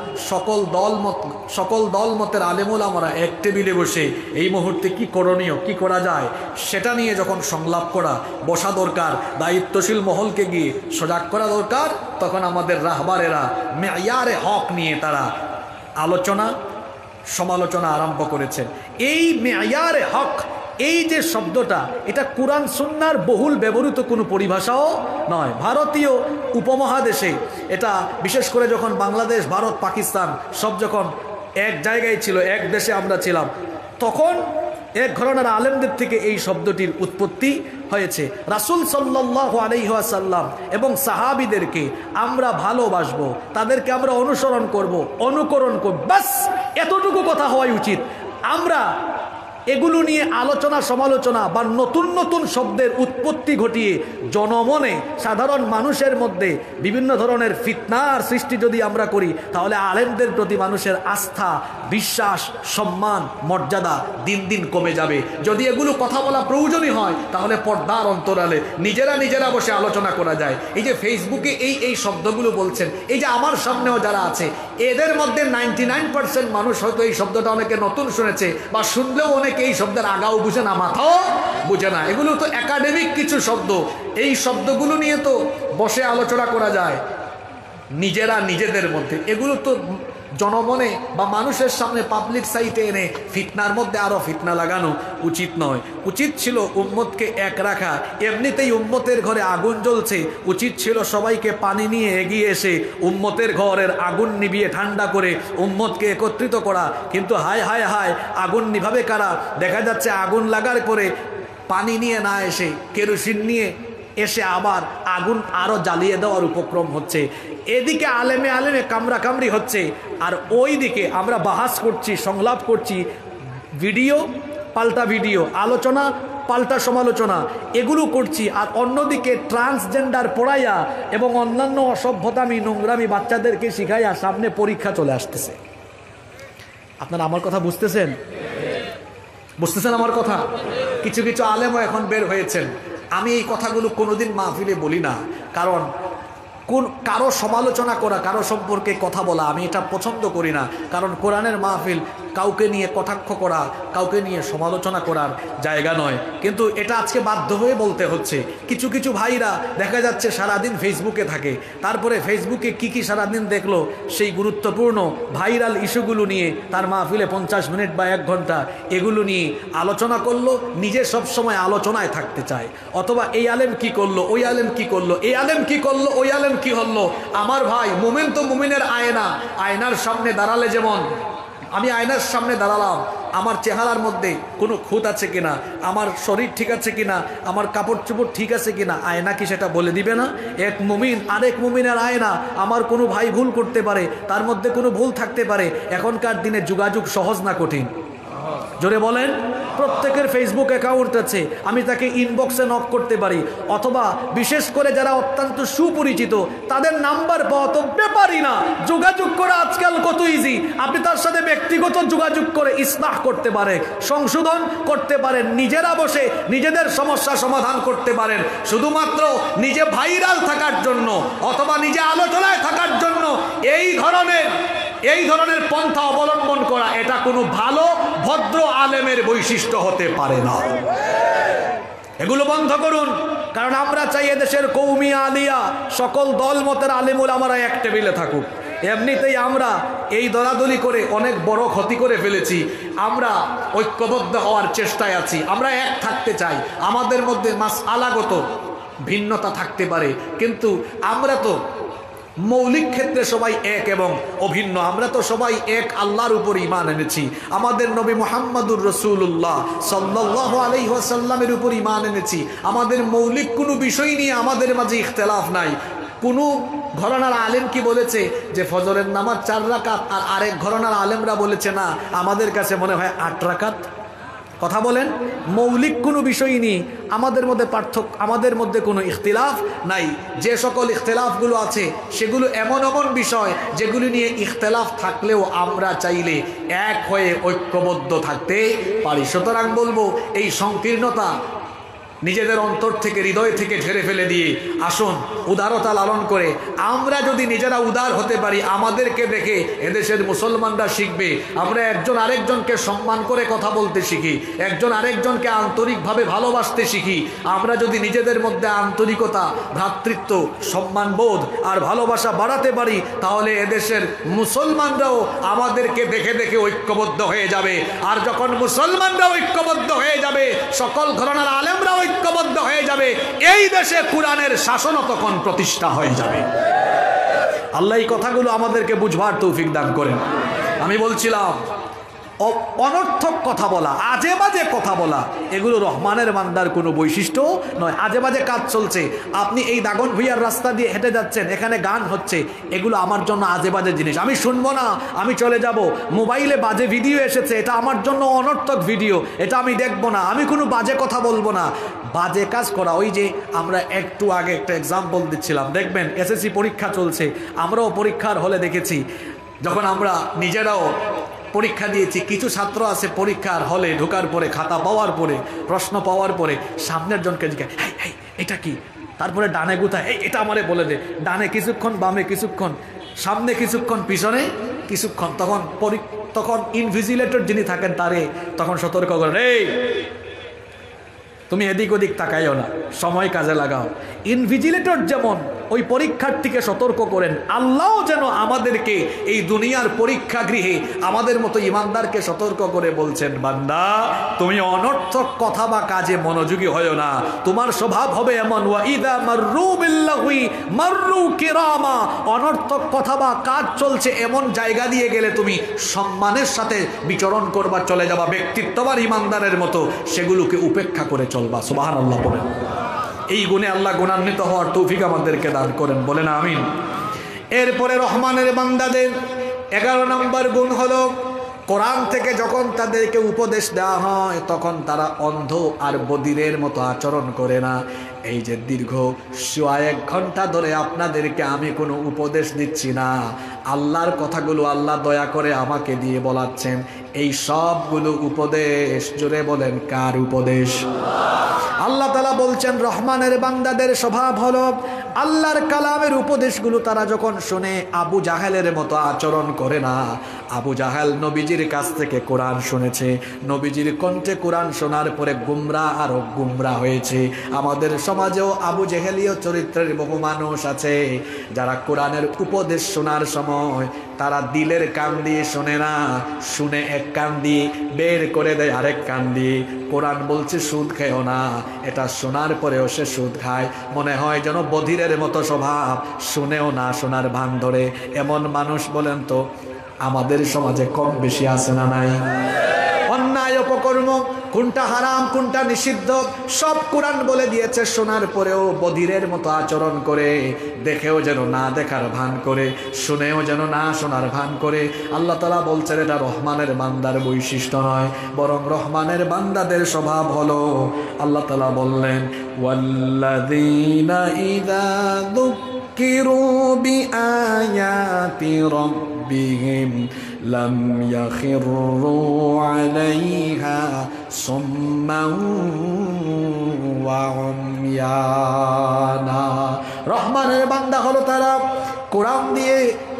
সকল দলমতের আলেমুলামারা এক টেবিলে বসে এই মুহূর্তে কি করণীয়, কি করা যায় সেটা নিয়ে যখন সংলাপ করা বসা দরকার, দায়িত্বশীল মহলকে গিয়ে সজাগ করা দরকার, তখন আমাদের রাহবারেরা মেয়ারে হক নিয়ে তারা আলোচনা সমালোচনা আরম্ভ করেছেন। এই মেয়ারে হক, এই যে শব্দটা, এটা কুরআন সুন্নাহর বহুল ব্যবহৃত কোনো পরিভাষাও নয়। ভারতীয় উপমহাদেশে এটা, বিশেষ করে যখন বাংলাদেশ, ভারত, পাকিস্তান সব যখন এক জায়গায় ছিল, এক দেশে আমরা ছিলাম, তখন এক ঘরানার আলেমদের থেকে এই শব্দটির উৎপত্তি হয়েছে। রাসূল সাল্লাল্লাহু আলাইহি ওয়াসাল্লাম এবং সাহাবীদেরকে আমরা ভালোবাসবো, তাদেরকে আমরা অনুসরণ করব, অনুকরণ করব, বাস এতটুকু কথা হওয়াই উচিত। আমরা এগুলো নিয়ে আলোচনা সমালোচনা বা নতুন নতুন শব্দের উৎপত্তি ঘটিয়ে জনমনে, সাধারণ মানুষের মধ্যে বিভিন্ন ধরনের ফিতনার সৃষ্টি যদি আমরা করি, তাহলে আলেমদের প্রতি মানুষের আস্থা, বিশ্বাস, সম্মান, মর্যাদা দিন দিন কমে যাবে। যদি এগুলো কথা বলা প্রয়োজনই হয়, তাহলে পর্দার অন্তরালে নিজেরা বসে আলোচনা করা যায়। এই যে ফেসবুকে এই শব্দগুলো বলছেন, এই যে আমার সামনেও যারা আছে, এদের মধ্যে 99% মানুষ হয়তো এই শব্দটা অনেকে নতুন শুনেছে, বা শুনলেও অনেকে এই শব্দের আগাও বুঝে না, মাথাও বুঝে না। এগুলো তো একাডেমিক কিছু শব্দ, এই শব্দগুলো নিয়ে তো বসে আলোচনা করা যায় নিজেদের মধ্যে। এগুলো তো জনমনে বা মানুষের সামনে পাবলিক সাইটে এনে ফিতনার মধ্যে আরো ফিতনা লাগানো উচিত নয়। উচিত ছিল উম্মতকে এক রাখা। এমনিতেই উম্মতের ঘরে আগুন জ্বলছে, উচিত ছিল সবাইকে পানি নিয়ে এগিয়ে এসে উম্মতের ঘরের আগুন নিভিয়ে ঠান্ডা করে উম্মতকে একত্রিত করা। কিন্তু হায় হায় হায়, আগুন নিভাবে কারা? দেখা যাচ্ছে আগুন লাগার পরে পানি নিয়ে না এসে কেরোসিন নিয়ে এসে আবার আগুন আরো জ্বালিয়ে দেওয়ার উপক্রম হচ্ছে। এদিকে আলেমে কামড়াকামড়ি হচ্ছে, আর ওই দিকে আমরা বাহাস করছি, সংলাপ করছি, ভিডিও পাল্টা ভিডিও, আলোচনা পাল্টা সমালোচনা, এগুলো করছি। আর অন্যদিকে ট্রান্সজেন্ডার পড়াইয়া এবং অন্যান্য অসভ্যতামি, নোংরামি বাচ্চাদেরকে শিখাইয়া সামনে পরীক্ষা চলে আসতেছে। আপনারা আমার কথা বুঝতেছেন আমার কথা? কিছু কিছু আলেমও এখন বের হয়েছেন। আমি এই কথাগুলো কোনোদিন মাহফিলে বলি না, কারণ কারো সমালোচনা করা, কারো সম্পর্কে কথা বলা আমি এটা পছন্দ করি না। কারণ কোরআনের মাহফিল কাউকে নিয়ে কটাক্ষ করা, কাউকে নিয়ে সমালোচনা করার জায়গা নয়। কিন্তু এটা আজকে বাধ্য হয়ে বলতে হচ্ছে। কিছু কিছু ভাইরা দেখা যাচ্ছে সারাদিন ফেসবুকে থাকে, তারপরে ফেসবুকে কি সারাদিন দেখলো সেই গুরুত্বপূর্ণ ভাইরাল ইস্যুগুলো নিয়ে তার মাহফিলে 50 মিনিট বা 1 ঘন্টা এগুলো নিয়ে আলোচনা করলো, নিজে সবসময় আলোচনায় থাকতে চায়। অথবা এই আলেম কি করলো, ওই আলেম কি করলো, এই আলেম কি করলো, ওই আলেম কি হলো। আমার ভাই, মুমিন তো মুমিনের আয়না। আয়নার সামনে দাঁড়ালে যেমন, আমি আয়নার সামনে দাঁড়ালাম, আমার চেহারার মধ্যে কোনো খুঁত আছে কিনা, আমার শরীর ঠিক আছে কিনা, আমার কাপড় চোপড় ঠিক আছে কিনা, আয়না কি সেটা বলে দিবে না? এক মুমিন আরেক মুমিনের আয়না। আমার কোনো ভাই ভুল করতে পারে, তার মধ্যে কোনো ভুল থাকতে পারে। এখনকার দিনে যোগাযোগ সহজ না কঠিন? জোরে বলেন। প্রত্যেকের ফেসবুক অ্যাকাউন্ট আছে, আমি তাকে ইনবক্সে নক করতে পারি, অথবা বিশেষ করে যারা অত্যন্ত সুপরিচিত তাদের নাম্বার পাওয়া তো ব্যাপারই না। যোগাযোগ করা আজকাল কত ইজি। আপনি তার সাথে ব্যক্তিগত যোগাযোগ করে ইসলাহ করতে পারেন, সংশোধন করতে পারেন, নিজেরা বসে নিজেদের সমস্যা সমাধান করতে পারেন। শুধুমাত্র নিজে ভাইরাল থাকার জন্য অথবা নিজে আলোচনায় থাকার জন্য এই ধরনের পন্থা অবলম্বন করা, এটা কোনো ভালো ভদ্র আলেমের বৈশিষ্ট্য হতে পারে না। এগুলো বন্ধ করুন। কারণ আমরা চাই এদেশের কৌমি আলিয়া সকল দলমতের আলেমুল আমরা এক টেবিলে থাকুক। এমনিতেই আমরা এই দলাদলি করে অনেক বড় ক্ষতি করে ফেলেছি। আমরা ঐক্যবদ্ধ হওয়ার চেষ্টায় আছি, আমরা এক থাকতে চাই। আমাদের মধ্যে মাসআলাগত ভিন্নতা থাকতে পারে, কিন্তু আমরা তো মৌলিক ক্ষেত্রে সবাই এক এবং অভিন্ন। আমরা তো সবাই এক আল্লাহর উপর ঈমান এনেছি। আমাদের নবী মুহাম্মদুর রাসূলুল্লাহ সাল্লাল্লাহু আলাইহি ওয়াসাল্লামের উপর ঈমান এনেছি। আমাদের মৌলিক কোনো বিষয় নিয়ে আমাদের মাঝে ইখতিলাফ নাই। কোনো ঘরানার আলেম কি বলেছে যে ফজরের নামাজ 4 রাকাত, আর আরেক ঘরানার আলেমরা বলেছে না, আমাদের কাছে মনে হয় 8 রাকাত। কথা বলেন, মৌলিক কোনো বিষয় নেই আমাদের মধ্যে পার্থক্য, আমাদের মধ্যে কোনো ইখতিলাফ নাই। যে সকল ইখতিলাফগুলো আছে সেগুলো এমন এমন বিষয় যেগুলি নিয়ে ইখতিলাফ থাকলেও আমরা চাইলে এক হয়ে ঐক্যবদ্ধ থাকতে পারি। সুতরাং বলবো এই সংকীর্ণতা নিজেদের অন্তর থেকে, হৃদয় থেকে ঝেড়ে ফেলে দিয়ে আসুন উদারতা লালন করে আমরা যদি নিজেরা উদার হতে পারি, আমাদেরকে দেখে এদেশের মুসলমানরা শিখবে। আমরা একজন আরেকজনকে সম্মান করে কথা বলতে শিখি, একজন আরেকজনকে আন্তরিকভাবে ভালোবাসতে শিখি। আমরা যদি নিজেদের মধ্যে আন্তরিকতা, ভ্রাতৃত্ব, সম্মানবোধ আর ভালোবাসা বাড়াতে পারি, তাহলে এদেশের মুসলমানরাও আমাদেরকে দেখে দেখে ঐক্যবদ্ধ হয়ে যাবে। আর যখন মুসলমানরা ঐক্যবদ্ধ হয়ে যাবে, সকল ঘরানার আলেমরাও ঐক্যবদ্ধ হয়ে যাবে, এই দেশে কোরআনের শাসনও তখন প্রতিষ্ঠা হয়ে যাবে। আল্লাহ এই কথাগুলো আমাদেরকে বুঝবার তৌফিক দান করেন। আমি বলছিলাম অনর্থক কথা বলা, আজে বাজে কথা বলা, এগুলো রহমানের বান্দার কোনো বৈশিষ্ট্য নয়। আজে বাজে কাজ চলছে, আপনি এই দাগন ভুইয়ার রাস্তা দিয়ে হেঁটে যাচ্ছেন, এখানে গান হচ্ছে, এগুলো আমার জন্য আজে বাজে জিনিস, আমি শুনবো না, আমি চলে যাব। মোবাইলে বাজে ভিডিও এসেছে, এটা আমার জন্য অনর্থক ভিডিও, এটা আমি দেখবো না, আমি কোনো বাজে কথা বলবো না। বাজে কাজ করা, ওই যে আমরা একটু আগে একটা এক্সাম্পল দিচ্ছিলাম, দেখবেন এসএসসি পরীক্ষা চলছে, আমরাও পরীক্ষার হলে দেখেছি, যখন আমরা নিজেরাও পরীক্ষা দিয়েছি, কিছু ছাত্র আছে পরীক্ষার হলে ঢোকার পরে, খাতা পাওয়ার পরে, প্রশ্ন পাওয়ার পরে সামনের জনকে জিজ্ঞাসা, এই এটা কি, তারপরে ডানে গুতায়, এটা আমারে বলে দে, ডানে কিছুক্ষণ, বামে কিছুক্ষণ, সামনে কিছুক্ষণ, পিছনে কিছুক্ষণ। তখন ইনভিজিলেটর যিনি থাকেন তারে তখন সতর্ক করেন, এই তুমি এদিক ওদিক তাকাইও না, সময় কাজে লাগাও। ইনভিজিলেটর যেমন ওই পরীক্ষার্থীকে সতর্ক করেন, আল্লাহও যেন আমাদেরকে এই দুনিয়ার পরীক্ষা গৃহে আমাদের মতো ইমানদারকে সতর্ক করে বলছেন, বান্দা তুমি অনর্থক কথা বা কাজে মনোযোগী হয়ো না, তোমার স্বভাব হবে এমন, ওয়াইদা মাররু বিল্লাহি মাররু কিরামা, অনর্থক কথা বা কাজ চলছে এমন জায়গা দিয়ে গেলে তুমি সম্মানের সাথে বিচরণ করবা, চলে যাবা, ব্যক্তিত্ববান ইমানদারের মতো সেগুলোকে উপেক্ষা করে চলবা। সুবহানাল্লাহ বলেন। এই গুণে আল্লাহ গুণান্বিত হওয়ার তৌফিক আমাদেরকে দান করেন, বলেন আমিন। এরপরে রহমানের বান্দাদের 11 নম্বর গুণ হলো, কোরআন থেকে যখন তাদেরকে উপদেশ দেওয়া হয় তখন তারা অন্ধ আর বধিরের মতো আচরণ করে না। এই যে দীর্ঘ 1 ঘন্টা ধরে আপনাদেরকে আমি কোনো উপদেশ দিচ্ছি না, আল্লাহর কথাগুলো আল্লাহ দয়া করে আমাকে দিয়ে বলাচ্ছেন, এই সবগুলো উপদেশ, জোরে বলেন কার উপদেশ? আল্লাহ তাআলা বলছেন রহমানের বান্দাদের স্বভাব হলো আল্লাহর কালামের উপদেশগুলো তারা যখন শুনে আবু জাহেলের মতো আচরণ করে না। আবু জাহেল নবীজির কাছ থেকে কোরআন শুনেছে, নবীজির কণ্ঠে কোরআন শোনার পরে গুমরা আরো গুমরা হয়েছে। আমাদের সমাজেও আবু জেহেলীয় চরিত্রের বহু মানুষ আছে যারা কোরআনের উপদেশ শোনার সময় তারা দিলের কান দিয়ে শোনে না, শুনে এক কান দিয়ে বের করে দেয় আরেক কান দিয়ে। কোরআন বলছে সুদ খেও না, এটা শোনার পরেও সে সুদ খায়, মনে হয় যেন বধিরের মতো স্বভাব, শুনেও না শোনার ভান ধরে। এমন মানুষ বলেন তো আমাদের সমাজে কম বেশি আছে না নাই? অন্যায় অপকর্ম কোনটা হারাম কোনটা নিষিদ্ধ সব কোরআন বলে দিয়েছে, শোনার পরেও বধিরের মতো আচরণ করে, দেখেও যেন না দেখার ভান করে, শুনেও যেন না শোনার ভান করে। আল্লাহ তাআলা বলছেন এটা রহমানের বান্দার বৈশিষ্ট্য নয়, বরং রহমানের বান্দাদের স্বভাব হলো, আল্লাহ তাআলা বললেন ওয়াল্লাযীনা ইযা যুক্কিরু বিআয়াতি রাব্বিহিম লাম ইয়াখিরু আলাইহা সুম্মান ওয়া উময়ানা। রহমানের বান্দা হলো তারা কোরআন দিয়ে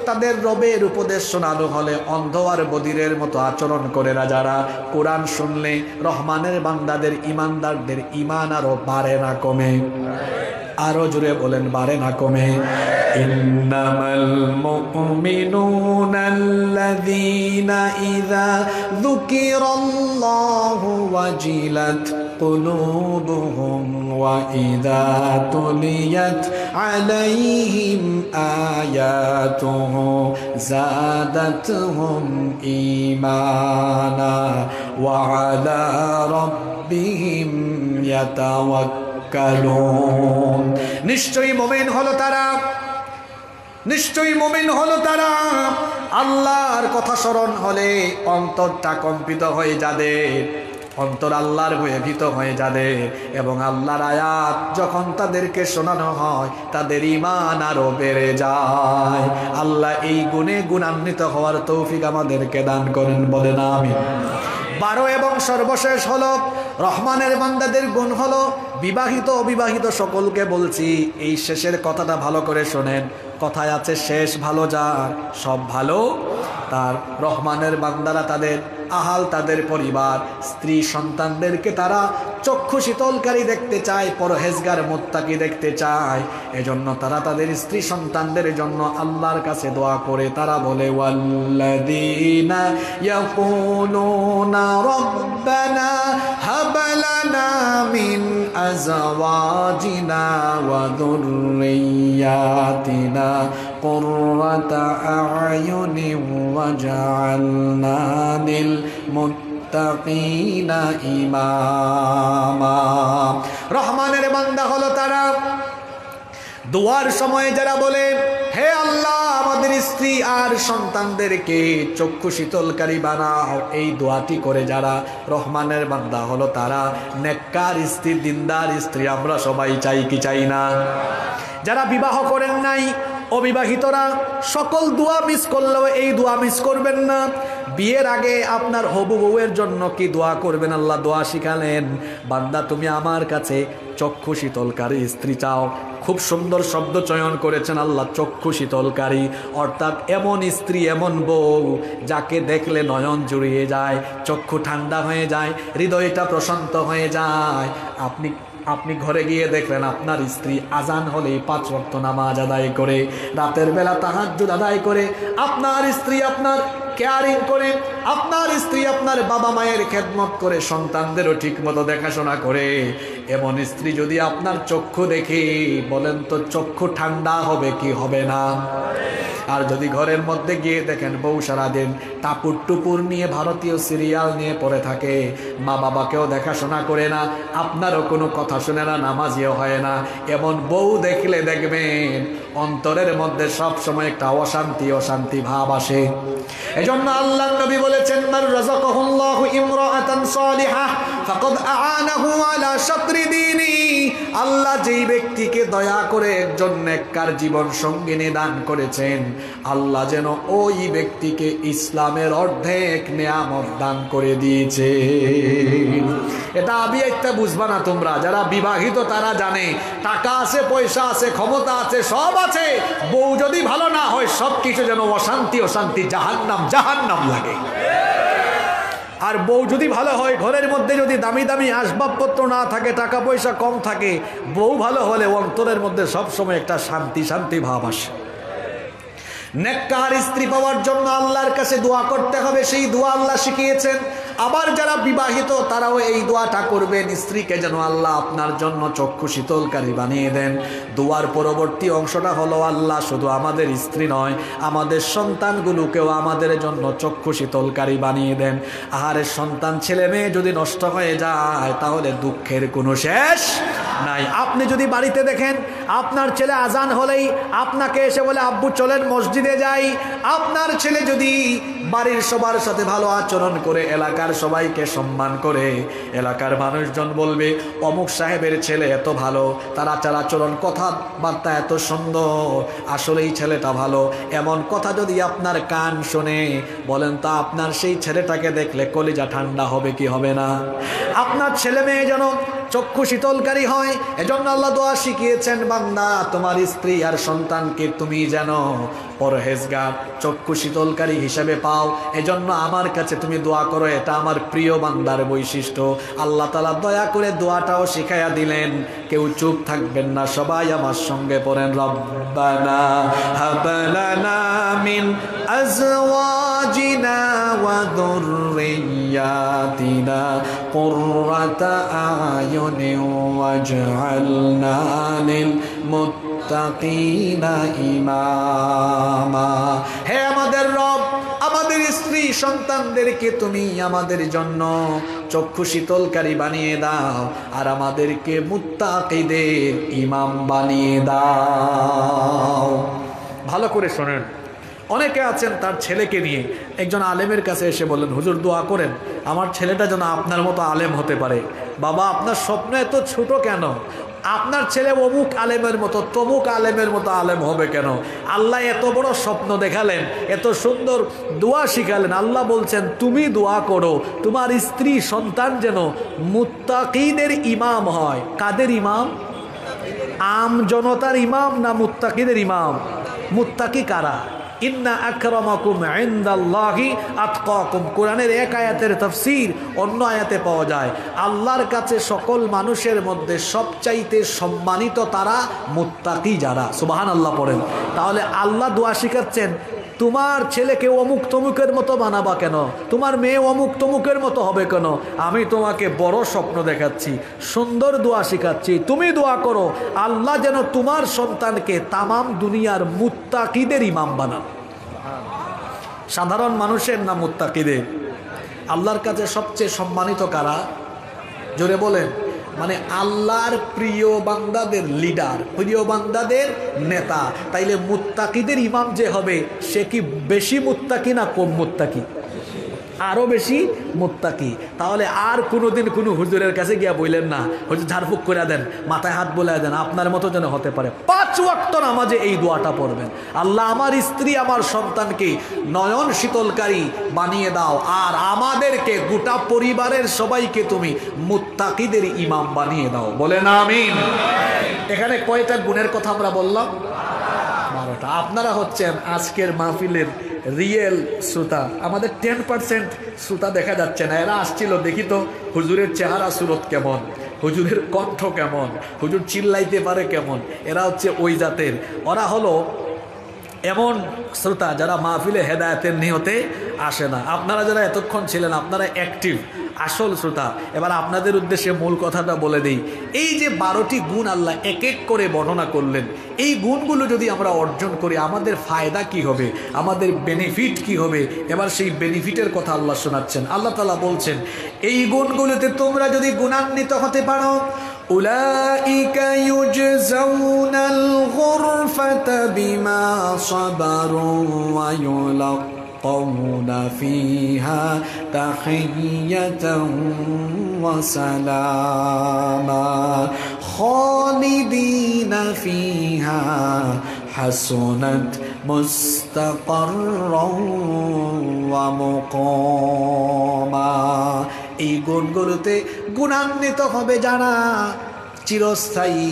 তাদের রবের উপদেশ শোনানো হলে অন্ধ আর বধিরের মতো আচরণ করে না। যারা কোরআন শুনলে রহমানের বান্দাদের ইমানদারদের ইমান আরো বাড়ে না কমে? আরো জোরে বলেন বাড়ে না কমে? ইন্নামাল মুমিনুনাল্লাযীনা ইযা যুকিরাল্লাহু ওয়াজিলাত قلوبهم وإذا تليت عليهم آياته زادتهم إيمانا وعلى ربهم يتوكلون। নিশ্চয়ই মুমিন হলো তারা নিশ্চয়ই মুমিন হলো তারা আল্লাহর কথা স্মরণ হলে অন্তরটা কম্পিত হয়ে যাদের, অন্তর আল্লাহর ভয়ে ভীত হয়ে যাদের, এবং আল্লাহর আয়াত যখন তাদেরকে শোনানো হয় তাদের ঈমান আরো বেড়ে যায়। আল্লাহ এই গুণে গুণান্বিত হওয়ার তৌফিক আমাদেরকে দান করেন, বলেন আমিন। 12 এবং সর্বশেষ হলো রহমানের বান্দাদের গুণ হলো, বিবাহিত অবিবাহিত সকলকে বলছি এই শেষের কথাটা ভালো করে শোনেন। কথায় আছে শেষ ভালো যার সব ভালো তার। রহমানের বান্দারা তাদের আহাল, তাদের পরিবার, স্ত্রী সন্তানদেরকে তারা চক্ষু শীতলকারী দেখতে চায়, পরহেজগার মুত্তাকি দেখতে চায়। এজন্য তারা তাদের স্ত্রী সন্তানদের জন্য আল্লাহর কাছে দোয়া করে। তারা বলে ওয়াল্লাযীনা ইয়াকুলুনা রাব্বানা হাব লানা মিন আযওয়াজিনা ওয়া যুররিয়াতিনা কুররাতা আ'য়ুনিন ওয়াজআলনা লিল মুত্তাকিনা ইমামা। রহমানের বান্দা হলো তারা দোয়ার সময় যারা বলে হে আল্লাহ আমাদের স্ত্রী আর সন্তানদেরকে চক্ষু শীতলকারী বানাও, এই দোয়াটি করে যারা রহমানের বান্দা হলো তারা। নেককার স্ত্রী, দিনদার স্ত্রী আমরা সবাই চাই কি চাই না? যারা বিবাহ করেন নাই, অবিবাহিতরা সকল দোয়া মিস করলেও এই দোয়া মিস করবেন না। বিয়ের আগে আপনার হবু বউয়ের জন্য কি দোয়া করবেন? আল্লাহ দোয়া শিখালেন, বান্দা তুমি আমার কাছে চক্ষু শীতলকারী স্ত্রী চাও। খুব সুন্দর শব্দ চয়ন করেছেন আল্লাহ, চক্ষু শীতলকারী, অর্থাৎ এমন স্ত্রী, এমন বউ যাকে দেখলে নয়ন জুড়িয়ে যায়, চক্ষু ঠান্ডা হয়ে যায়, হৃদয়টা প্রশান্ত হয়ে যায়। আপনি ঘরে গিয়ে দেখলেন আপনার স্ত্রী আজান হলেই 5 ওয়াক্ত নামাজ আদায় করে, রাতের বেলা তাহাজ্জুদ আদায় করে, আপনার স্ত্রী আপনার কেয়ারিং করে, আপনার স্ত্রী আপনার বাবা মায়ের খেদমত করে, সন্তানদেরও ঠিক মতো দেখাশোনা করে। এমন স্ত্রী যদি আপনার চক্ষু দেখে, বলেন তো চক্ষু ঠান্ডা হবে কি হবে না? আর যদি ঘরের মধ্যে গিয়ে দেখেন বউ সারাদিন টাপুর টুপুর নিয়ে ভারতীয় সিরিয়াল নিয়ে পড়ে থাকে, মা বাবাকেও দেখাশোনা করে না, আপনারও কোনো কথা শুনে না, নামাজিও হয় না, এমন বউ দেখলে দেখবেন অন্তরের মধ্যে সব সময় একটা অশান্তি অশান্তি ভাব আসে। এজন্য আল্লাহর নবী বলেছেন, মান রাযাকাহুল্লাহু ইমরাআতান সালিহাহ ফাকাদ আ'আনাহু আলা শাতরি দীনি। আল্লাহ যেই ব্যক্তিকে দয়া করে একজন নেককার জীবন সঙ্গিনী দান করেছেন, আল্লাহ যেন ওই ব্যক্তিকে ইসলামের অর্ধেক নেয়ামত দান করে দিয়েছে। এটা আমি একটা বুঝবা না তোমরা, যারা বিবাহিত তারা জানে, টাকা আছে, পয়সা আছে, ক্ষমতা আছে, সব আছে, বউ যদি ভালো না হয় সব কিছু যেন অশান্তি অশান্তি, জাহান্নাম জাহান্নাম লাগে। আর বউ যদি ভালো হয়, ঘরের মধ্যে যদি দামি দামি আসবাবপত্র না থাকে, টাকা পয়সা কম থাকে, বউ ভালো হলে অন্তরের মধ্যে সবসময় একটা শান্তি শান্তি ভাব আসে। নেককার স্ত্রী পাওয়ার জন্য আল্লাহর কাছে দোয়া করতে হবে, সেই দোয়া আল্লাহ শিখিয়েছেন। আবার যারা বিবাহিত তারাও এই দোয়াটা করবেন, স্ত্রীকে যেন আল্লাহ আপনার জন্য চক্ষু শীতলকারী বানিয়ে দেন। দোয়ার পরবর্তী অংশটা হলো, আল্লাহ শুধু আমাদের স্ত্রী নয়, আমাদের সন্তানগুলোকেও আমাদের জন্য চক্ষু শীতলকারী বানিয়ে দেন। আহারের সন্তান ছেলে মেয়ে যদি নষ্ট হয়ে যায় তাহলে দুঃখের কোনো শেষ নাই। আপনি যদি বাড়িতে দেখেন আপনার ছেলে আজান হলেই আপনাকে এসে বলে আব্বু চলেন মসজিদে যাই, আপনার ছেলে যদি বাড়ির সবার সাথে ভালো আচরণ করে, এলাকার সবাইকে সম্মান করে, এলাকার মানুষজন বলবে অমুক সাহেবের ছেলে এত ভালো, তার আচার আচরণ কথাবার্তা এত সুন্দর, আসলেই ছেলেটা ভালো। এমন কথা যদি আপনার কান শোনে, বলেন তো আপনার সেই ছেলেটাকে দেখলে কলিজা ঠান্ডা হবে কি হবে না? আপনার ছেলে মেয়ে যেন চক্ষু শীতলকারী হয়। এজন্য আল্লাহ দোয়া শিখিয়েছেন, বান্দা তোমার স্ত্রী আর সন্তানকে তুমি যেন পরহেজগার চক্ষু শীতলকারী হিসেবে পাও। এজন্য আমার কাছে তুমি দোয়া করো, এটা আমার প্রিয় বান্দার বৈশিষ্ট্য। আল্লাহ তাআলা দয়া করে দোয়াটাও শিখাইয়া দিলেন। কেউ চুপ থাকবেন না, সবাই আমার সঙ্গে পড়েন, রব্বানা হাব লানা মিন আজওয়াজিনা ওয়া যুররিয়াতিনা কুররাতা আয়ুনিন ওয়াজআলনা লিল মুত্তাকিনা ইমামা। হে আমাদের রব, আমাদের স্ত্রী সন্তানদেরকে তুমি আমাদের জন্য চক্ষু শীতলকারী বানিয়ে দাও, আর আমাদেরকে মুত্তাকিদের ইমাম বানিয়ে দাও। ভালো করে শোনেন। অনেকে আছেন তার ছেলেকে নিয়ে একজন আলেমের কাছে এসে বললেন, হুজুর দোয়া করেন আমার ছেলেটা যেন আপনার মতো আলেম হতে পারে। বাবা, আপনার স্বপ্ন এত ছোট কেন? আপনার ছেলে অমুক আলেমের মতো তমুক আলেমের মতো আলেম হবে কেন? আল্লাহ এত বড় স্বপ্ন দেখালেন, এত সুন্দর দোয়া শিখালেন। আল্লাহ বলছেন তুমি দোয়া করো তোমার স্ত্রী সন্তান যেন মুত্তাকিদের ইমাম হয়। কাদের ইমাম? আম জনতার ইমাম না মুত্তাকিদের ইমাম? মুত্তাকি কারা? ইন্না আকরামাকুম ইনদাল্লাহি আতকাকুম। কোরআনের এক আয়াতের তাফসীর অন্য আয়াতে পাওয়া যায়, আল্লাহর কাছে সকল মানুষের মধ্যে সবচাইতে সম্মানিত তারা মুত্তাকি যারা। সুবহানাল্লাহ পড়েন। তাহলে আল্লাহ দোয়া শিখাচ্ছেন তোমার ছেলেকে অমুক তমুকের মতো বানাবা কেন? তোমার মেয়ে অমুক তমুকের মতো হবে কেন? আমি তোমাকে বড় স্বপ্ন দেখাচ্ছি, সুন্দর দোয়া শিখাচ্ছি, তুমি দোয়া করো আল্লাহ যেন তোমার সন্তানকে তামাম দুনিয়ার মুত্তাকিদের ইমাম বানান। সাধারণ মানুষের না মুত্তাকিদের? আল্লাহর কাছে সবচেয়ে সম্মানিত কারা? জোরে বলেন। মানে আল্লাহর প্রিয় বান্দাদের লিডার, প্রিয় বান্দাদের নেতা। তাইলে মুত্তাকিদের ইমাম যে হবে সে কি বেশি মুত্তাকি না কম মুত্তাকি? আরো বেশি মুত্তাকি। তাহলে আর কোনোদিন কোনো হুজুরের কাছে গিয়া বললেন না হুজুর ঝাড়ফুঁক করে দেন, মাথায় হাত বোলায় দেন, আপনার মতো যেন হতে পারে। 5 ওয়াক্ত নামাজে এই দোয়াটা পড়বেন, আল্লাহ আমার স্ত্রী আমার সন্তানকে নয়ন শীতলকারী বানিয়ে দাও, আর আমাদেরকে গোটা পরিবারের সবাইকে তুমি মুত্তাকিদের ইমাম বানিয়ে দাও। বলেন আমিন। এখানে কয়টা গুণের কথা আমরা বললাম? 12টা। আপনারা হচ্ছেন আজকের মাহফিলের রিয়েল শ্রোতা। আমাদের 10% শ্রোতা দেখা যাচ্ছে না। এরা আসছিল দেখি তো হুজুরের চেহারা সুরত কেমন, হুজুরের কণ্ঠ কেমন, হুজুর চিল্লাইতে পারে কেমন। এরা হচ্ছে ওই জাতের। ওরা হলো এমন শ্রোতা যারা মাহফিলে হেদায়েতের নিয়তে আসে না। আপনারা যারা এতক্ষণ ছিলেন আপনারা অ্যাক্টিভ, আসল শ্রোতা। এবার আপনাদের উদ্দেশ্যে মূল কথাটা বলে দেই। এই যে 12টি গুণ আল্লাহ এক এক করে বর্ণনা করলেন, এই গুণগুলো যদি আমরা অর্জন করি আমাদের ফায়দা কি হবে, আমাদের বেনিফিট কি হবে? এবার সেই বেনিফিটের কথা আল্লাহ শোনাচ্ছেন। আল্লাহ তাআলা বলছেন এই গুণগুলোতে তোমরা যদি গুণান্বিত হতে পারো, উলাইকা ইউজজাউনাল গুরফাতা বিমা সাবারু ওয়া ইউলাক্কাউনা ফিহা তাহিয়াতান ওয়া সালামা খালিদিনা ফিহা হাসুনাত মুস্তাকাররান ওয়া মুকামা। এই গুণগুলোতে গুণান্বিত হবে যারা, চিরস্থায়ী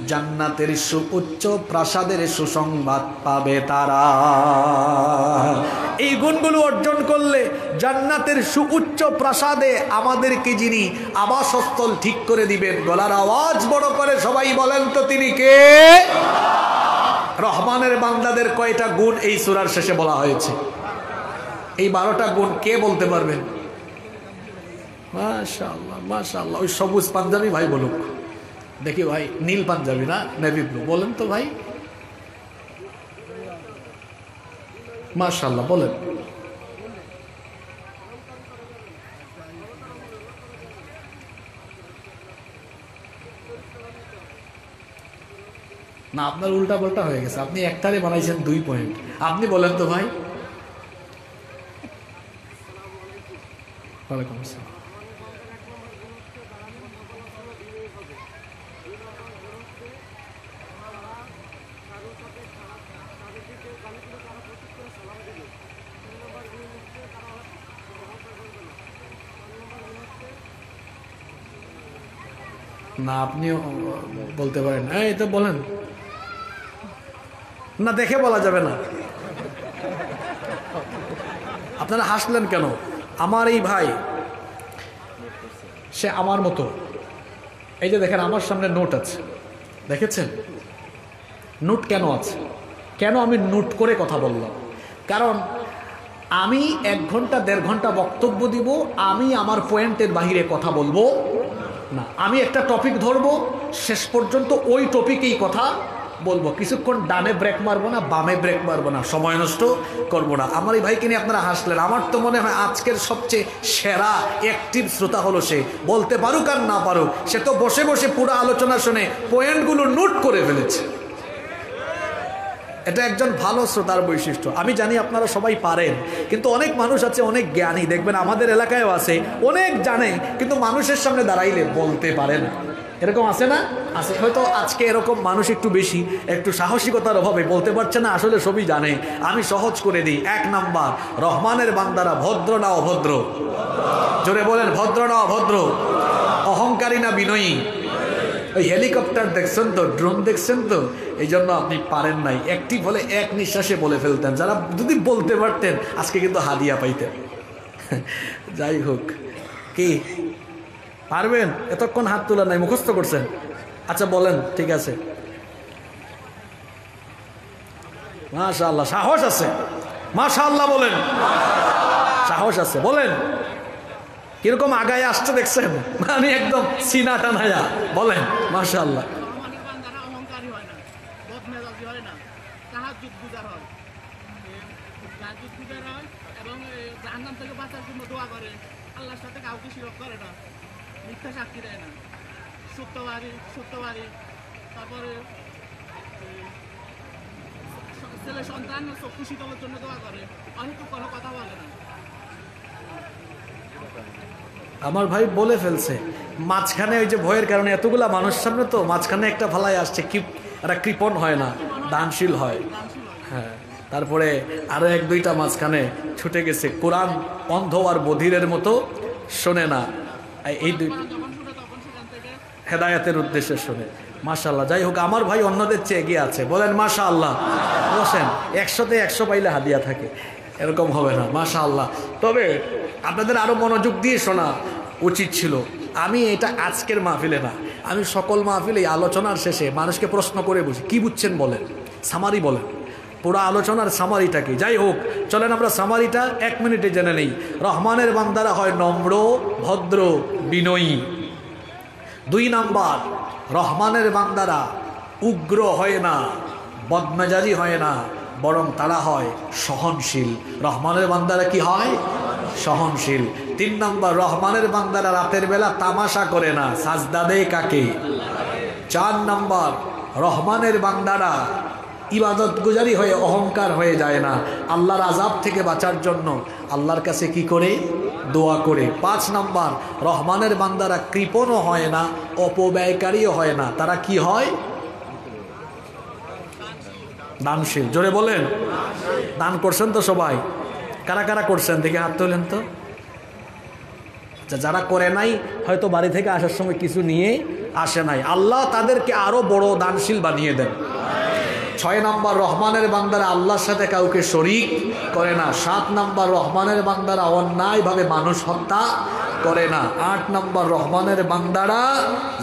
জান্নাতের সুউচ্চ প্রাসাদের সুসংবাদ পাবে তারা। এই গুণগুলো অর্জন করলে জান্নাতের সুউচ্চ প্রাসাদে আমাদেরকে যিনি আবাসস্থল ঠিক করে দিবেন, গলার আওয়াজ বড় করে সবাই বলেন তো তিনি কে? রহমানের বান্দাদের কয়টা গুণ এই সূরার শেষে বলা হয়েছে? এই 12টা গুণ কে বলতে পারবেন? মাশাআল্লাহ মাশাআল্লাহ। ওই সবুজ পাঞ্জাবি ভাই বলুক দেখি। ভাই নীল পাঞ্জাবি না নেভি ব্লু, বলেন তো ভাই। মাশাআল্লাহ বলেন। না আপনার উল্টা পাল্টা হয়ে গেছে, আপনি একটারে বানাইছেন 2 পয়েন্ট। আপনি বলেন তো ভাই। ওয়ালাইকুম আসসালাম। না আপনিও বলতে পারেন, এই তো বলেন না, দেখে বলা যাবে না। আপনারা হাসলেন কেন? আমার এই ভাই সে আমার মতো। এই যে দেখেন আমার সামনে নোট আছে, দেখেছেন? নোট কেন আছে? কেন আমি নোট করে কথা বললাম? কারণ আমি 1 ঘন্টা 1.5 ঘন্টা বক্তব্য দিব, আমি আমার পয়েন্টের বাহিরে কথা বলবো না। আমি একটা টপিক ধরবো, শেষ পর্যন্ত ওই টপিকেই কথা বলবো। কিছুক্ষণ ডানে ব্রেক মারবো না, বামে ব্রেক মারবো না, সময় নষ্ট করবো না। আমার এই ভাইকে নিয়ে আপনারা হাসলেন। আমার তো মনে হয় আজকের সবচেয়ে সেরা অ্যাক্টিভ শ্রোতা হলো সে। বলতে পারুক আর না পারুক, সে তো বসে বসে পুরো আলোচনা শুনে পয়েন্টগুলো নোট করে ফেলেছে। এটা একজন ভালো শ্রোতার বৈশিষ্ট্য। আমি জানি আপনারা সবাই পারেন, কিন্তু অনেক মানুষ আছে অনেক জ্ঞানী, দেখবেন আমাদের এলাকায়ও আছে, অনেক জানে কিন্তু মানুষের সামনে দাঁড়াইলে বলতে পারে না। এরকম আছে না? আছে। হয়তো আজকে এরকম মানুষ একটু বেশি, একটু সাহসিকতার অভাবে বলতে পারছে না, আসলে সবই জানে। আমি সহজ করে দিই। 1 নাম্বার, রহমানের বান্দারা ভদ্র না অভদ্র? জোরে বলেন, ভদ্র না অভদ্র? অহংকারী না বিনয়ী? ওই হেলিকপ্টার দেখছেন তো, ড্রোন দেখছেন তো, এই জন্য আপনি পারেন নাই। অ্যাক্টিভ হলে এক নিঃশ্বাসে বলে ফেলতেন। যারা যদি বলতে পারতেন আজকে কিন্তু হাদিয়া পাইতেন। যাই হোক, কি পারবেন? এতক্ষণ হাত তোলা নাই, মুখস্থ করছেন? আচ্ছা বলেন, ঠিক আছে। মাশাআল্লাহ, সাহস আছে। মাশাআল্লাহ বলেন, সাহস আছে। বলেন কিরকম আগায় আসছে দেখছেন, মানে একদম সিনা টানায়া। বলেন মাশাআল্লাহ। মিথ্যা সাক্ষী দেয় না, সত্যবাদী, তারপরে ছেলে সন্তান চক্ষু শীতলের জন্য দোয়া করে, অনেক কোনো কথা বলে না। আমার ভাই বলে ফেলছে মাঝখানে, ওই যে ভয়ের কারণে এতগুলা মানুষ সামনে তো মাঝখানে একটা ফালাই আসছে, একটা কৃপণ হয় না, দানশীল হয়। হ্যাঁ, তারপরে আরো 1-2টা মাঝখানে ছুটে গেছে। কোরআন অন্ধ আর বধিরের মতো শোনে না, এই দুই হেদায়েতের উদ্দেশ্যে শোনে। মাশাআল্লাহ। যাই হোক, আমার ভাই অন্যদের চেয়ে এগিয়ে আছে। বলেন মাশাআল্লাহ। বসেন, 100তে 100 পাইলে হাদিয়া থাকে, এরকম হবে না। মাশাআল্লাহ। তবে আপনাদের আরো মনোযোগ দিয়ে শোনা উচিত ছিল। আমি এটা আজকের মাহফিলে না, আমি সকল মাহফিলে আলোচনার শেষে মানুষকে প্রশ্ন করে বুঝি, কি বুঝছেন বলেন, সামারি বলেন, পুরো আলোচনার সামারিটা কি। যাই হোক, চলেন আমরা সামারিটা 1 মিনিটে জেনে নেই। রহমানের বান্দারা হয় নম্র, ভদ্র, বিনয়ী। 2 নাম্বার, রহমানের বান্দারা উগ্র হয় না, বদমেজাজি হয় না, বরং তারা হয় সহনশীল। রহমানের বান্দারা কি হয়? সহনশীল। 3 নাম্বার, রহমানের বান্দারা রাতের বেলা তামাশা করে না, সাজদা দেয় কাকে? 4 নাম্বার, রহমানের বান্দারা ইবাদত গুজারি হয়ে অহংকার হয়ে যায় না, আল্লাহর আযাব থেকে বাঁচার জন্য আল্লাহর কাছে কি করে? দোয়া করে। 5 নাম্বার, রহমানের বান্দারা কৃপণও হয় না, অপব্যয়কারীও হয় না, তারা কি হয়? দানশীল। জোরে বলেন, দান করছেন তো সবাই? কারা কারা করছেন দেখে হাত তোলেন তো। যারা করে নাই হয়তো বাড়ি থেকে আসার সময় কিছু নিয়ে আসে নাই, আল্লাহ তাদেরকে আরো বড় দানশীল বানিয়ে দেন। 6 নাম্বার, রহমানের বান্দারা আল্লাহর সাথে কাউকে শরীক করে না। 7 নাম্বার, রহমানের বান্দারা অন্যায়ভাবে মানুষ হত্যা করে না। 8 নাম্বার, রহমানের বান্দারা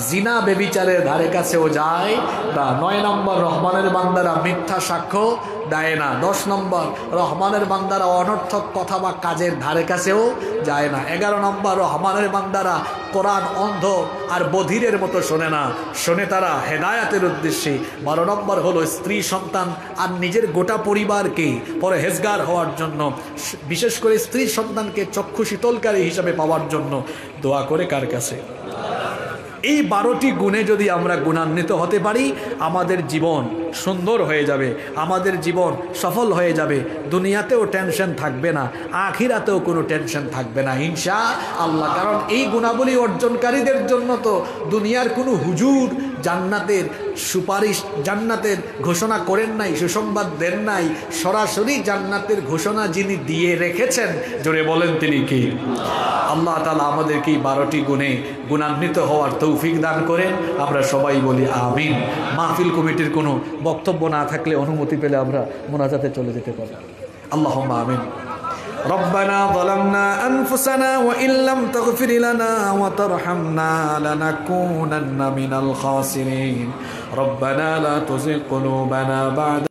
জিনা বেবিচারের ধারে কাছেও যায় না। 9 নাম্বার, রহমানের বান্দারা মিথ্যা সাক্ষ্য দেয় না। 10 নম্বর, রহমানের বান্দারা অনর্থক কথা বা কাজের ধারে কাছেও যায় না। 11 নম্বর, রহমানের বান্দারা কোরআন অন্ধ আর বধিরের মতো শোনে না, শোনে তারা হেদায়াতের উদ্দেশ্যে। 12 নম্বর হলো স্ত্রী সন্তান আর নিজের গোটা পরিবারকে পরহেজগার হওয়ার জন্য, বিশেষ করে স্ত্রী সন্তানকে চক্ষু শীতলকারী হিসাবে পাওয়ার জন্য দোয়া করে কার কাছে? এই 12টি গুণে যদি আমরা গুণান্বিত হতে পারি, আমাদের জীবন সুন্দর হয়ে যাবে, আমাদের জীবন সফল হয়ে যাবে। দুনিয়াতেও টেনশন থাকবে না, আখিরাতেও কোনো টেনশন থাকবে না ইনশাআল্লাহ। কারণ এই গুণাবলী অর্জনকারীদের জন্য তো দুনিয়ার কোনো হুজুর জান্নাতের সুপারিশ, জান্নাতের ঘোষণা করেন নাই, সুসংবাদ দেন নাই। সরাসরি জান্নাতের ঘোষণা যিনি দিয়ে রেখেছেন, জোরে বলেন তিনি কি? আল্লাহ তাআলা আমাদেরকে এই 12টি গুণে গুণান্বিত হওয়ার তৌফিক দান করেন। আমরা সবাই বলি আমিন। মাহফিল কমিটির কোনো বক্তব্য না থাকলে অনুমতি পেলে আমরা মোনাজাতে চলে যেতে পারি। আল্লাহুম্মা আমিন। ربنا ظلمنا أنفسنا وإن لم تغفر لنا وترحمنا لنكونن من الخاسرين ربنا لا تزغ قلوبنا بعد